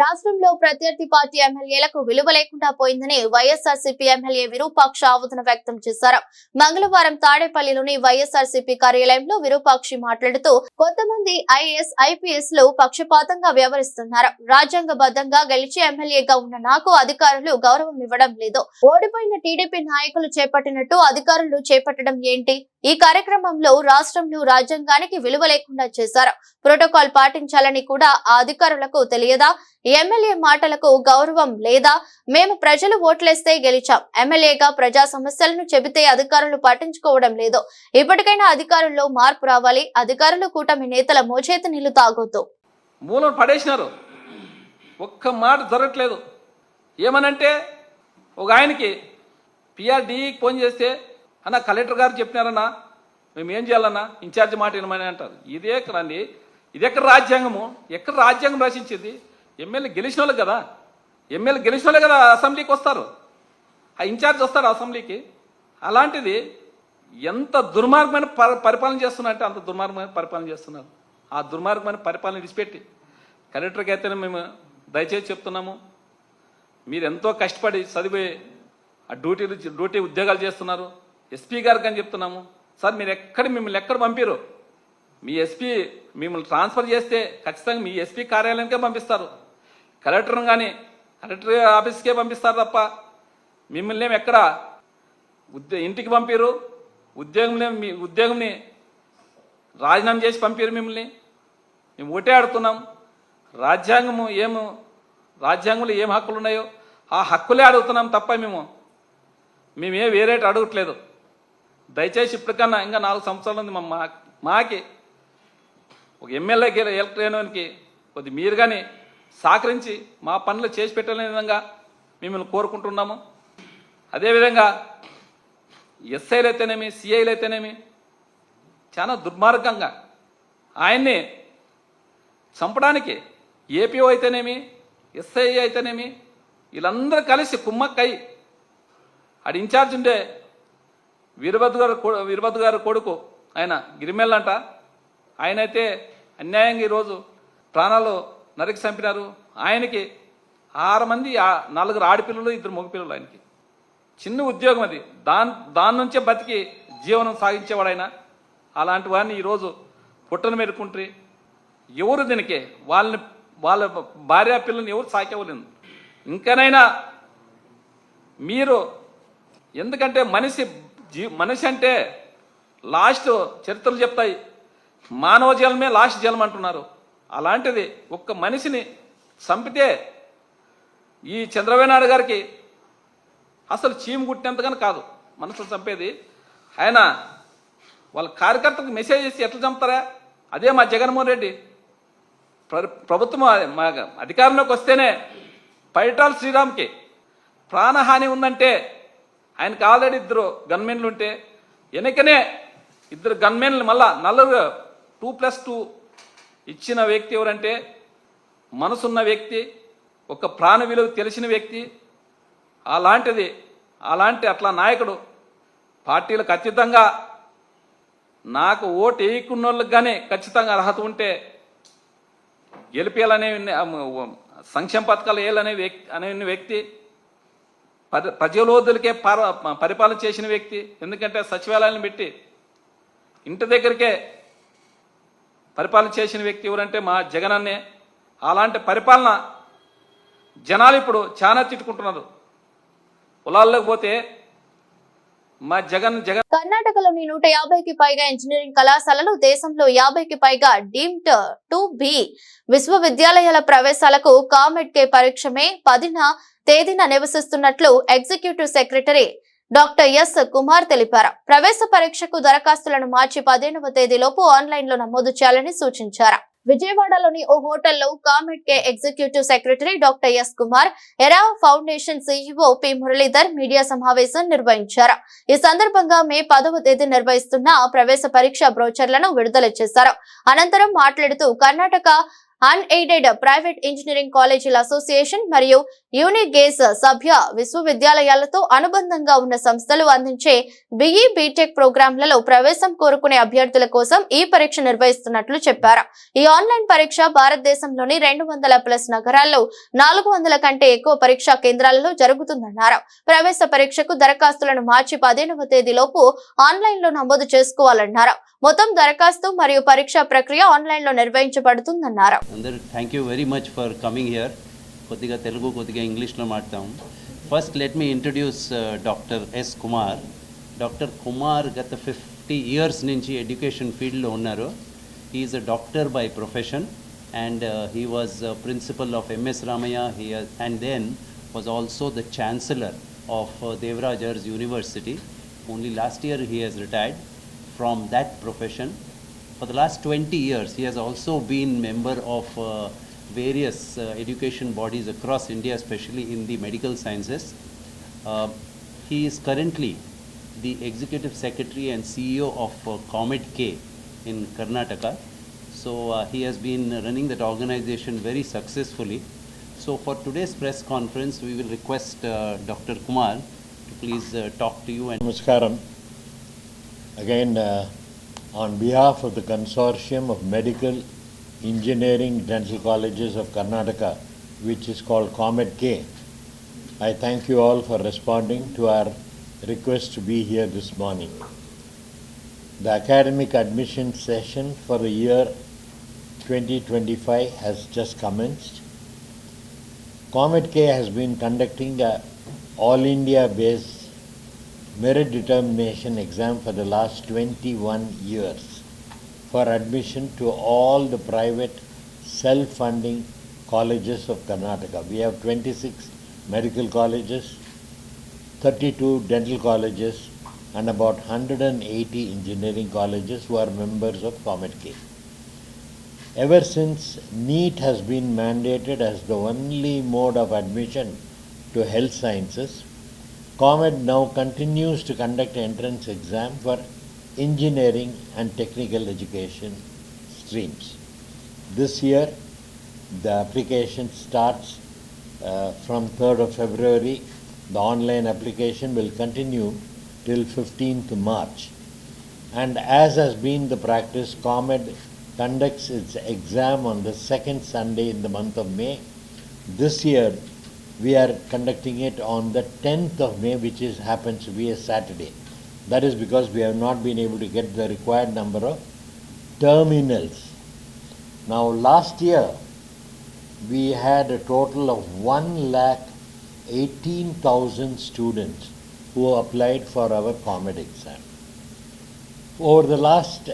రాష్ట్రంలో ప్రత్యర్థి పార్టీ ఎమ్మెల్యేలకు విలువ లేకుండా పోయిందని వైఎస్ఆర్సీపీ ఎమ్మెల్యే విరూపాక్ష ఆవేదన వ్యక్తం చేశారు. మంగళవారం తాడేపల్లిలోని వైఎస్ఆర్సీపీ కార్యాలయంలో విరూపాక్షి మాట్లాడుతూ కొంతమంది ఐఏఎస్ ఐపీఎస్ లు పక్షపాతంగా వ్యవహరిస్తున్నారు. రాజ్యాంగబద్ధంగా గెలిచి ఎమ్మెల్యేగా ఉన్న నాకు అధికారులు గౌరవం ఇవ్వడం లేదు. ఓడిపోయిన టీడీపీ నాయకులు చేపట్టినట్టు అధికారులు చేపట్టడం ఏంటి? ఈ కార్యక్రమంలో రాష్ట్రంలో రాజ్యాంగానికి విలువ లేకుండా చేశారు. ప్రోటోకాల్ పాటించాలని కూడా ఆ అధికారులకు తెలియదా? ఎమ్మెల్యే మాటలకు గౌరవం లేదా? మేము ప్రజలు ఓట్లేస్తే గెలిచాం. ఎమ్మెల్యేగా ప్రజా సమస్యలను చెబితే అధికారులు పట్టించుకోవడం లేదు. ఇప్పటికైనా అధికారుల్లో మార్పు రావాలి. అధికారులు కూటమి నేతల మోచేతి నీళ్లు తాగొద్దు. మూలం పడేసినారు. ఒక్క మాట జరగట్లేదు. ఏమనంటే ఒక ఆయనకి పిఆర్డీకి ఫోన్ చేస్తే అన్న కలెక్టర్ గారు చెప్పినారన్నా మేము ఏం చేయాలన్నా ఇన్ఛార్జ్ మాట వినమని అంటారు. ఇదే ఎక్కడండి? ఇది ఎక్కడ రాజ్యాంగము? ఎక్కడ రాజ్యాంగం రచించింది? ఎమ్మెల్యే గెలిచిన వాళ్ళే కదా, ఎమ్మెల్యే గెలిచిన వాళ్ళే కదా అసెంబ్లీకి వస్తారు. ఆ ఇన్ఛార్జ్ వస్తారు అసెంబ్లీకి. అలాంటిది ఎంత దుర్మార్గమైన పరిపాలన చేస్తున్నారంటే అంత దుర్మార్గమైన పరిపాలన చేస్తున్నారు. ఆ దుర్మార్గమైన పరిపాలన విడిచిపెట్టి కలెక్టర్కి అయితేనే మేము దయచేసి చెప్తున్నాము, మీరు ఎంతో కష్టపడి చదివి ఆ డ్యూటీ ఉద్యోగాలు చేస్తున్నారు. ఎస్పీ గారికి అని చెప్తున్నాము, సార్ మీరు మిమ్మల్ని ఎక్కడ పంపిరు? మీ ఎస్పీ మిమ్మల్ని ట్రాన్స్ఫర్ చేస్తే ఖచ్చితంగా మీ ఎస్పీ కార్యాలయానికే పంపిస్తారు. కలెక్టర్ని కానీ కలెక్టర్ ఆఫీస్కే పంపిస్తారు తప్ప మిమ్మల్ని ఎక్కడ ఇంటికి పంపిరు. మీ ఉద్యోగంని రాజీనామా చేసి పంపిరు మిమ్మల్ని. మేము ఓటే ఆడుతున్నాం. రాజ్యాంగంలో ఏం హక్కులు ఉన్నాయో ఆ హక్కులే అడుగుతున్నాం తప్ప మేమే వేరేటి అడగట్లేదు. దయచేసి ఇప్పటికన్నా ఇంకా 4 సంవత్సరాలు ఉంది మాకి ఒక ఎమ్మెల్యేకి ఎలక్ట్ అయినకి కొద్ది మీరు కానీ సహకరించి మా పనులు చేసి పెట్టలేని విధంగా మిమ్మల్ని కోరుకుంటున్నాము. అదేవిధంగా ఎస్ఐలు అయితేనేమి సిఐలు అయితేనేమి చాలా దుర్మార్గంగా ఆయన్ని చంపడానికి ఏపీఓ అయితేనేమి ఎస్ఐ అయితేనేమి వీళ్ళందరూ కలిసి కుమ్మక్కై ఆడ ఇన్ఛార్జ్ ఉండే వీరభద్ర గారు కొడుకు ఆయన గిరిమెల్లంట, ఆయన అయితే అన్యాయంగా ఈరోజు ప్రాణాలు నరికి చంపినారు. ఆయనకి 6 మంది 4 ఆడపిల్లలు 2 మగపిల్లలు. ఆయనకి చిన్న ఉద్యోగం అది, దాని నుంచే బతికి జీవనం సాగించేవాడు ఆయన. అలాంటి వాడిని ఈరోజు పుట్టను మెరుకుంటే ఎవరు దీనికి వాళ్ళ భార్య పిల్లల్ని ఎవరు సాకేవలేదు. ఇంకనైనా మీరు, ఎందుకంటే మనిషి అంటే లాస్ట్ చరిత్రలు చెప్తాయి, మానవ జన్మే లాస్ట్ జన్మ అంటున్నారు. అలాంటిది ఒక్క మనిషిని చంపితే ఈ చంద్రబాబు నాయుడు గారికి అసలు చీము కుట్టినంతగానే కాదు మనసులు చంపేది. ఆయన వాళ్ళ కార్యకర్తలకు మెసేజ్ చేసి ఎట్లా చంపుతారా? అదే మా జగన్మోహన్ రెడ్డి ప్రభుత్వం మా అధికారంలోకి వస్తేనే పైటాల శ్రీరామ్కి ప్రాణహాని ఉందంటే ఆయనకు ఆల్రెడీ 2 గన్మెన్లు ఉంటే వెనకనే 2 గన్మెన్లు మళ్ళా 2+2 ఇచ్చిన వ్యక్తి ఎవరంటే మనసున్న వ్యక్తి, ఒక ప్రాణ విలువ తెలిసిన వ్యక్తి. అట్లా నాయకుడు పార్టీలకు ఖచ్చితంగా నాకు ఓటు వేయకున్న వాళ్ళకి కానీ ఖచ్చితంగా అర్హత ఉంటే గెలిపేయాలనే సంక్షేమ పథకాలు వేయాలనే వ్యక్తి, ప్రజలోదులకే పరిపాలన చేసిన వ్యక్తి. ఎందుకంటే సచివాలయాలను పెట్టి ఇంటి దగ్గరికే పరిపాలన చేసిన వ్యక్తి ఎవరంటే మా జగనన్నే. అలాంటి పరిపాలన జనాలు ఇప్పుడు చాలా తిట్టుకుంటున్నారు. పొలాల్లోకి పోతే మా జగన్ కర్ణాటకలోని 150కి పైగా ఇంజనీరింగ్ కళాశాలలు, దేశంలో 50కి పైగా డీమ్డ్ 2B విశ్వవిద్యాలయాల ప్రవేశాలకు కామెడ్కే పరీక్ష మే 10న తేదీన నివసిస్తున్నట్లు executive secretary doctor S Kumar తెలిపారు. ప్రవేశ పరీక్షకు దరఖాస్తులను మార్చి 15వ తేదీలోపు ఆన్లైన్ లో నమోదు చేయాలని సూచించారు. విజయవాడలోని ఓ హోటల్లో COMEDK executive secretary doctor S Kumar, Era foundation CEO P Muralidhar media సమావేశం నిర్వహించారు. ఈ సందర్భంగా మే 10వ తేదీ నిర్వహిస్తున్న ప్రవేశ పరీక్ష బ్రోచర్లను విడుదల చేశారు. అనంతరం మాట్లాడుతూ కర్ణాటక అన్ఎయిడెడ్ ప్రైవేట్ ఇంజనీరింగ్ కాలేజీల అసోసియేషన్ మరియు యూనిగేస్ సభ్య విశ్వవిద్యాలయాలతో అనుబంధంగా ఉన్న సంస్థలు అందించే బిఈ బీటెక్ ప్రోగ్రాంలలో ప్రవేశం కోరుకునే అభ్యర్థుల కోసం ఈ పరీక్ష నిర్వహిస్తున్నట్లు చెప్పారు. ఈ ఆన్లైన్ పరీక్ష భారతదేశంలోని 200+ నగరాల్లో 400 కంటే ఎక్కువ పరీక్షా కేంద్రాలలో జరుగుతుందన్నారు. ప్రవేశ పరీక్షకు దరఖాస్తులను మార్చి 15వ తేదీలోపు ఆన్లైన్ లో నమోదు చేసుకోవాలన్నారు. మొత్తం దరఖాస్తు మరియు పరీక్షా ప్రక్రియ ఆన్లైన్ లో నిర్వహించబడుతుందన్నారు. Thank you very much for coming here. కొద్దిగా తెలుగు కొద్దిగా ఇంగ్లీష్లో మాట్లాడతాం. First let me introduce doctor S Kumar. Doctor Kumar గత 50 years నుంచి ఎడ్యుకేషన్ ఫీల్డ్లో ఉన్నారు. He is a doctor by profession and he was principal of MS Ramaiah and then was also the chancellor of Devaraj Urs university. Only last year he has retired from that profession. For the last 20 years, he has also been member of various education bodies across India, especially in the medical sciences. He is currently the Executive Secretary and CEO of Comet K in Karnataka. So he has been running that organization very successfully. So for today's press conference, we will request Dr. Kumar to please talk to you. And Namaskaram. Again, on behalf of the Consortium of Medical, Engineering, Dental Colleges of Karnataka, which is called Comet K, I thank you all for responding to our request to be here this morning. The academic admission session for the year 2025 has just commenced. Comet K has been conducting a all India-based merit determination exam for the last 21 years for admission to all the private self-funding colleges of Karnataka. We have 26 medical colleges, 32 dental colleges and about 180 engineering colleges who are members of Comet K. Ever since NEET has been mandated as the only mode of admission to health sciences, Comet now continues to conduct entrance exam for engineering and technical education streams. This year, the application starts from 3rd of February. The online application will continue till 15th March. And as has been the practice, Comet conducts its exam on the second Sunday in the month of May. This year, we are conducting it on the 10th of May, which happens to be a Saturday. That is because we have not been able to get the required number of terminals. Now, last year, we had a total of 1,18,000 students who applied for our Comet exam. Over the last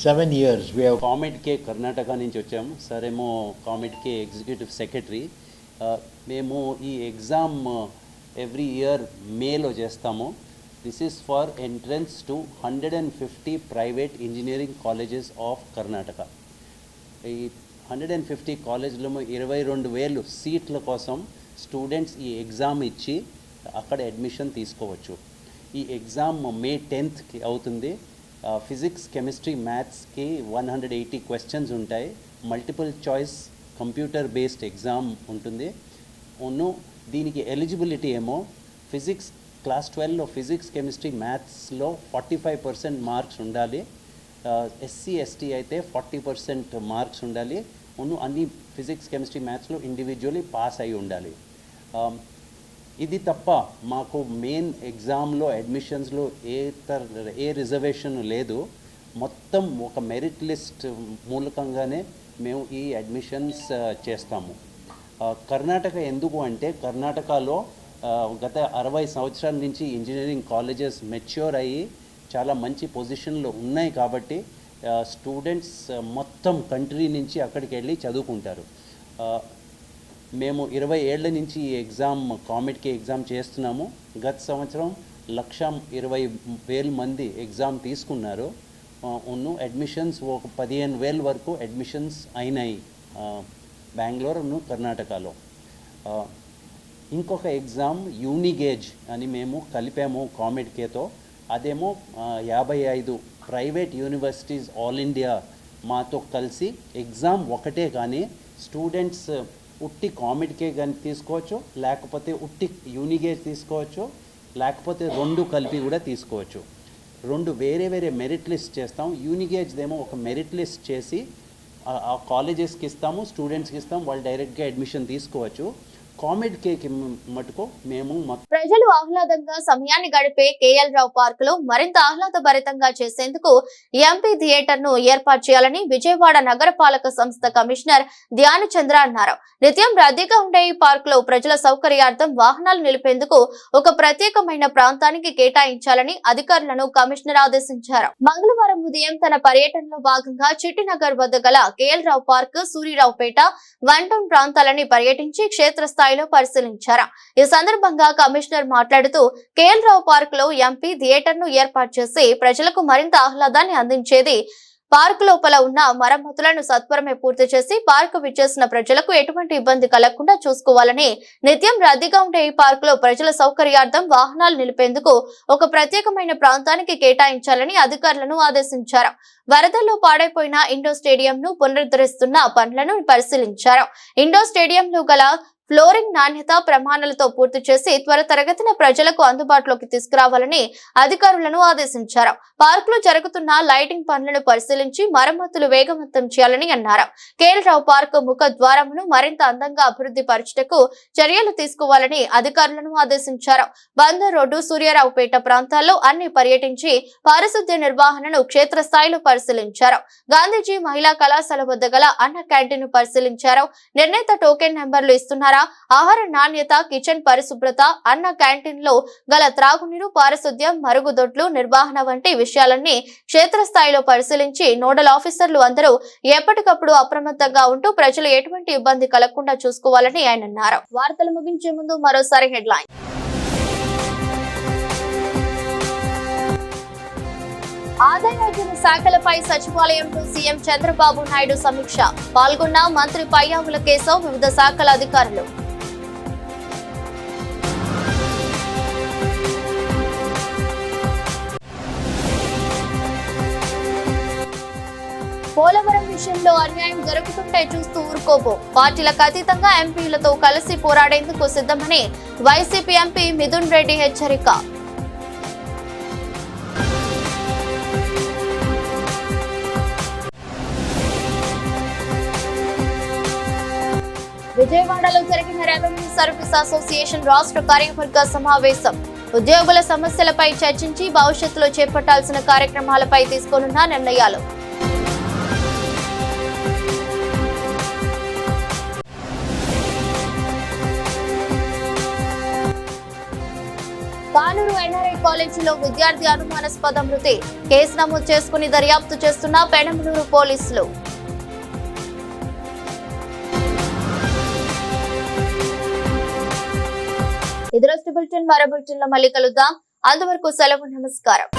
7 years, we have... Comet K Karnataka నుంచి వచ్చాము. Sir ఏమో Comet K executive secretary. మేము ఈ exam every year మేలో చేస్తాము. This is for entrance to 150 private engineering colleges of Karnataka. ఈ 150 కాలేజీలో 22,000 సీట్ల కోసం స్టూడెంట్స్ ఈ ఎగ్జామ్ ఇచ్చి అక్కడ అడ్మిషన్ తీసుకోవచ్చు. ఈ ఎగ్జామ్ మే 10th అవుతుంది. ఫిజిక్స్, కెమిస్ట్రీ, మ్యాథ్స్కి 180 క్వశ్చన్స్ ఉంటాయి. Multiple choice computer based exam ఉంటుంది. దీనికి ఎలిజిబిలిటీ ఏమో ఫిజిక్స్ క్లాస్ 12లో ఫిజిక్స్, కెమిస్ట్రీ, మ్యాథ్స్లో 45% మార్క్స్ ఉండాలి. ఎస్సీ, ఎస్టీ అయితే 40% మార్క్స్ ఉండాలి. అన్ని ఫిజిక్స్, కెమిస్ట్రీ, మ్యాథ్స్లో ఇండివిజువల్లీ పాస్ అయి ఉండాలి. ఇది తప్ప మాకు మెయిన్ ఎగ్జామ్లో అడ్మిషన్స్లో ఏ రిజర్వేషన్ లేదు. మొత్తం ఒక మెరిట్ లిస్ట్ మూలకంగానే మేము ఈ అడ్మిషన్స్ చేస్తాము. కర్ణాటక ఎందుకు అంటే కర్ణాటకలో గత 60 సంవత్సరాల నుంచి ఇంజనీరింగ్ కాలేజెస్ మెచ్యూర్ అయ్యి చాలా మంచి పొజిషన్లో ఉన్నాయి కాబట్టి స్టూడెంట్స్ మొత్తం కంట్రీ నుంచి అక్కడికి వెళ్ళి చదువుకుంటారు. మేము 20 ఏళ్ల నుంచి ఈ ఎగ్జామ్ కామెట్ కే ఎగ్జామ్ చేస్తున్నాము. గత సంవత్సరం 120,000 మంది ఎగ్జామ్ తీసుకున్నారు. ఉన్ను అడ్మిషన్స్ ఒక 15,000 వరకు అడ్మిషన్స్ అయినాయి బెంగళూరు కర్ణాటకలో. ఇంకొక ఎగ్జామ్ యూనిగేజ్ అని మేము కలిపాము కామెడ్కేతో. అదేమో 55 ప్రైవేట్ యూనివర్సిటీస్ ఆల్ ఇండియా మాతో కలిసి ఎగ్జామ్ ఒకటే, కానీ స్టూడెంట్స్ ఉట్టి కామెడ్కే కానీ తీసుకోవచ్చు, లేకపోతే ఉట్టి యూనిగేజ్ తీసుకోవచ్చు, లేకపోతే 2 కలిపి కూడా తీసుకోవచ్చు. 2 వేరే వేరే మెరిట్ లిస్ట్ చేస్తాం. యూనిగేజ్దేమో ఒక మెరిట్ లిస్ట్ చేసి ఆ కాలేజెస్కి ఇస్తాము, స్టూడెంట్స్కి ఇస్తాం, వాళ్ళు డైరెక్ట్గా అడ్మిషన్ తీసుకోవచ్చు. కామెడ్కేకి మటుకు మేము ప్రజలు ఆహ్లాదంగా సమయాన్ని గడిపే కేఎల్ రావు పార్క్ లో మరింత ఆహ్లాదభరితంగా చేసేందుకు ఎంపీ థియేటర్ ను ఏర్పాటు చేయాలని విజయవాడ నగరపాలక సంస్థ కమిషనర్ ధ్యానచంద్ర అన్నారు. నిత్యం రద్దీగా ఉండే ఈ పార్క్ లో ప్రజల సౌకర్యార్థం వాహనాలు నిలిపేందుకు ఒక ప్రత్యేకమైన ప్రాంతానికి కేటాయించాలని అధికారులను కమిషనర్ ఆదేశించారు. మంగళవారం ఉదయం తన పర్యటనలో భాగంగా చిట్టినగర్ వద్ద గల కేఎల్ రావు పార్క్, సూరిరావుపేట, వన్ టౌన్ ప్రాంతాలని పర్యటించి క్షేత్రస్థాయి పరిశీలించారు. ఈ సందర్భంగా కమిషనర్ మాట్లాడుతూ కేఎల్ రావు పార్క్ లో ఎంపీ థియేటర్ ను ఏర్పాటు చేసి ప్రజలకు మరింత ఆహ్లాదాన్ని అందించేది. పార్క్ లోపల ఉన్న మరమ్మతులను సత్వరమే పూర్తి చేసి పార్కు విచ్చేసిన ప్రజలకు ఎటువంటి ఇబ్బంది కలగకుండా చూసుకోవాలని, నిత్యం రద్దీగా ఉండే ఈ పార్క్ లో ప్రజల సౌకర్యార్థం వాహనాలు నిలిపేందుకు ఒక ప్రత్యేకమైన ప్రాంతానికి కేటాయించాలని అధికారులను ఆదేశించారు. వరదల్లో పాడైపోయిన ఇండోర్ స్టేడియం ను పునరుద్ధరిస్తున్న పనులను పరిశీలించారు. ఇండోర్ స్టేడియంలో గల ఫ్లోరింగ్ నాణ్యత ప్రమాణాలతో పూర్తి చేసి త్వరితగతిన ప్రజలకు అందుబాటులోకి తీసుకురావాలని అధికారులను ఆదేశించారు. పార్క్ లో జరుగుతున్న లైటింగ్ పనులను పరిశీలించి మరమ్మతులు వేగవంతం చేయాలని అన్నారు. కేఎల్ రావు పార్క్ ముఖ ద్వారమును మరింత అందంగా అభివృద్ధి పరచుటకు చర్యలు తీసుకోవాలని అధికారులను ఆదేశించారు. బందర్ రోడ్డు, సూర్యారావుపేట ప్రాంతాల్లో అన్ని పర్యటించి పారిశుద్ధ్య నిర్వహణను క్షేత్రస్థాయిలో పరిశీలించారు. గాంధీజీ మహిళా కళాశాల వద్ద గల అన్న క్యాంటీన్ పరిశీలించారు. నిర్ణీత టోకెన్ నెంబర్లు ఇస్తున్నారా, ఆహార నాణ్యత, కిచెన్ పరిశుభ్రత, అన్న క్యాంటీన్ లో గల త్రాగునీరు, పారిశుద్ధ్యం, మరుగుదొడ్లు నిర్వహణ వంటి విషయాలన్నీ క్షేత్రస్థాయిలో పరిశీలించి నోడల్ ఆఫీసర్లు అందరూ ఎప్పటికప్పుడు అప్రమత్తంగా ఉంటూ ప్రజలు ఎటువంటి ఇబ్బంది కలగకుండా చూసుకోవాలని ఆయన అన్నారు. వార్తలు ముగించే ముందు మరోసారి హెడ్లైన్. ఆదాయ శాఖలపై సచివాలయంలో సీఎం చంద్రబాబు నాయుడు సమీక్ష. పాల్గొన్న మంత్రి పయ్యావుల కేశవ్, వివిధ శాఖల అధికారులు. పోలవరం విషయంలో అన్యాయం జరుగుతుంటే చూస్తూ ఊరుకోబో. పార్టీలకు అతీతంగా ఎంపీలతో కలిసి పోరాడేందుకు సిద్ధమని వైసీపీ ఎంపీ మిథున్ రెడ్డి హెచ్చరిక. విజయవాడలో జరిగిన రెవెన్యూ సర్వీస్ అసోసియేషన్ రాష్ట్ర కార్యవర్గ సమావేశం. ఉద్యోగుల సమస్యలపై చర్చించి భవిష్యత్తులో చేపట్టాల్సిన కార్యక్రమాలపై తీసుకోనున్న నిర్ణయాలు. కానూరు ఎన్ఆర్ఐ కాలేజీలో విద్యార్థి అనుమానాస్పద మృతి. కేసు నమోదు చేసుకుని దర్యాప్తు చేస్తున్న పెనమలూరు పోలీసులు. ఇది రోజు బులెటిన్. మరో బులెటిన్ లో మళ్ళీ కలుద్దాం. అంతవరకు సెలవు. నమస్కారం.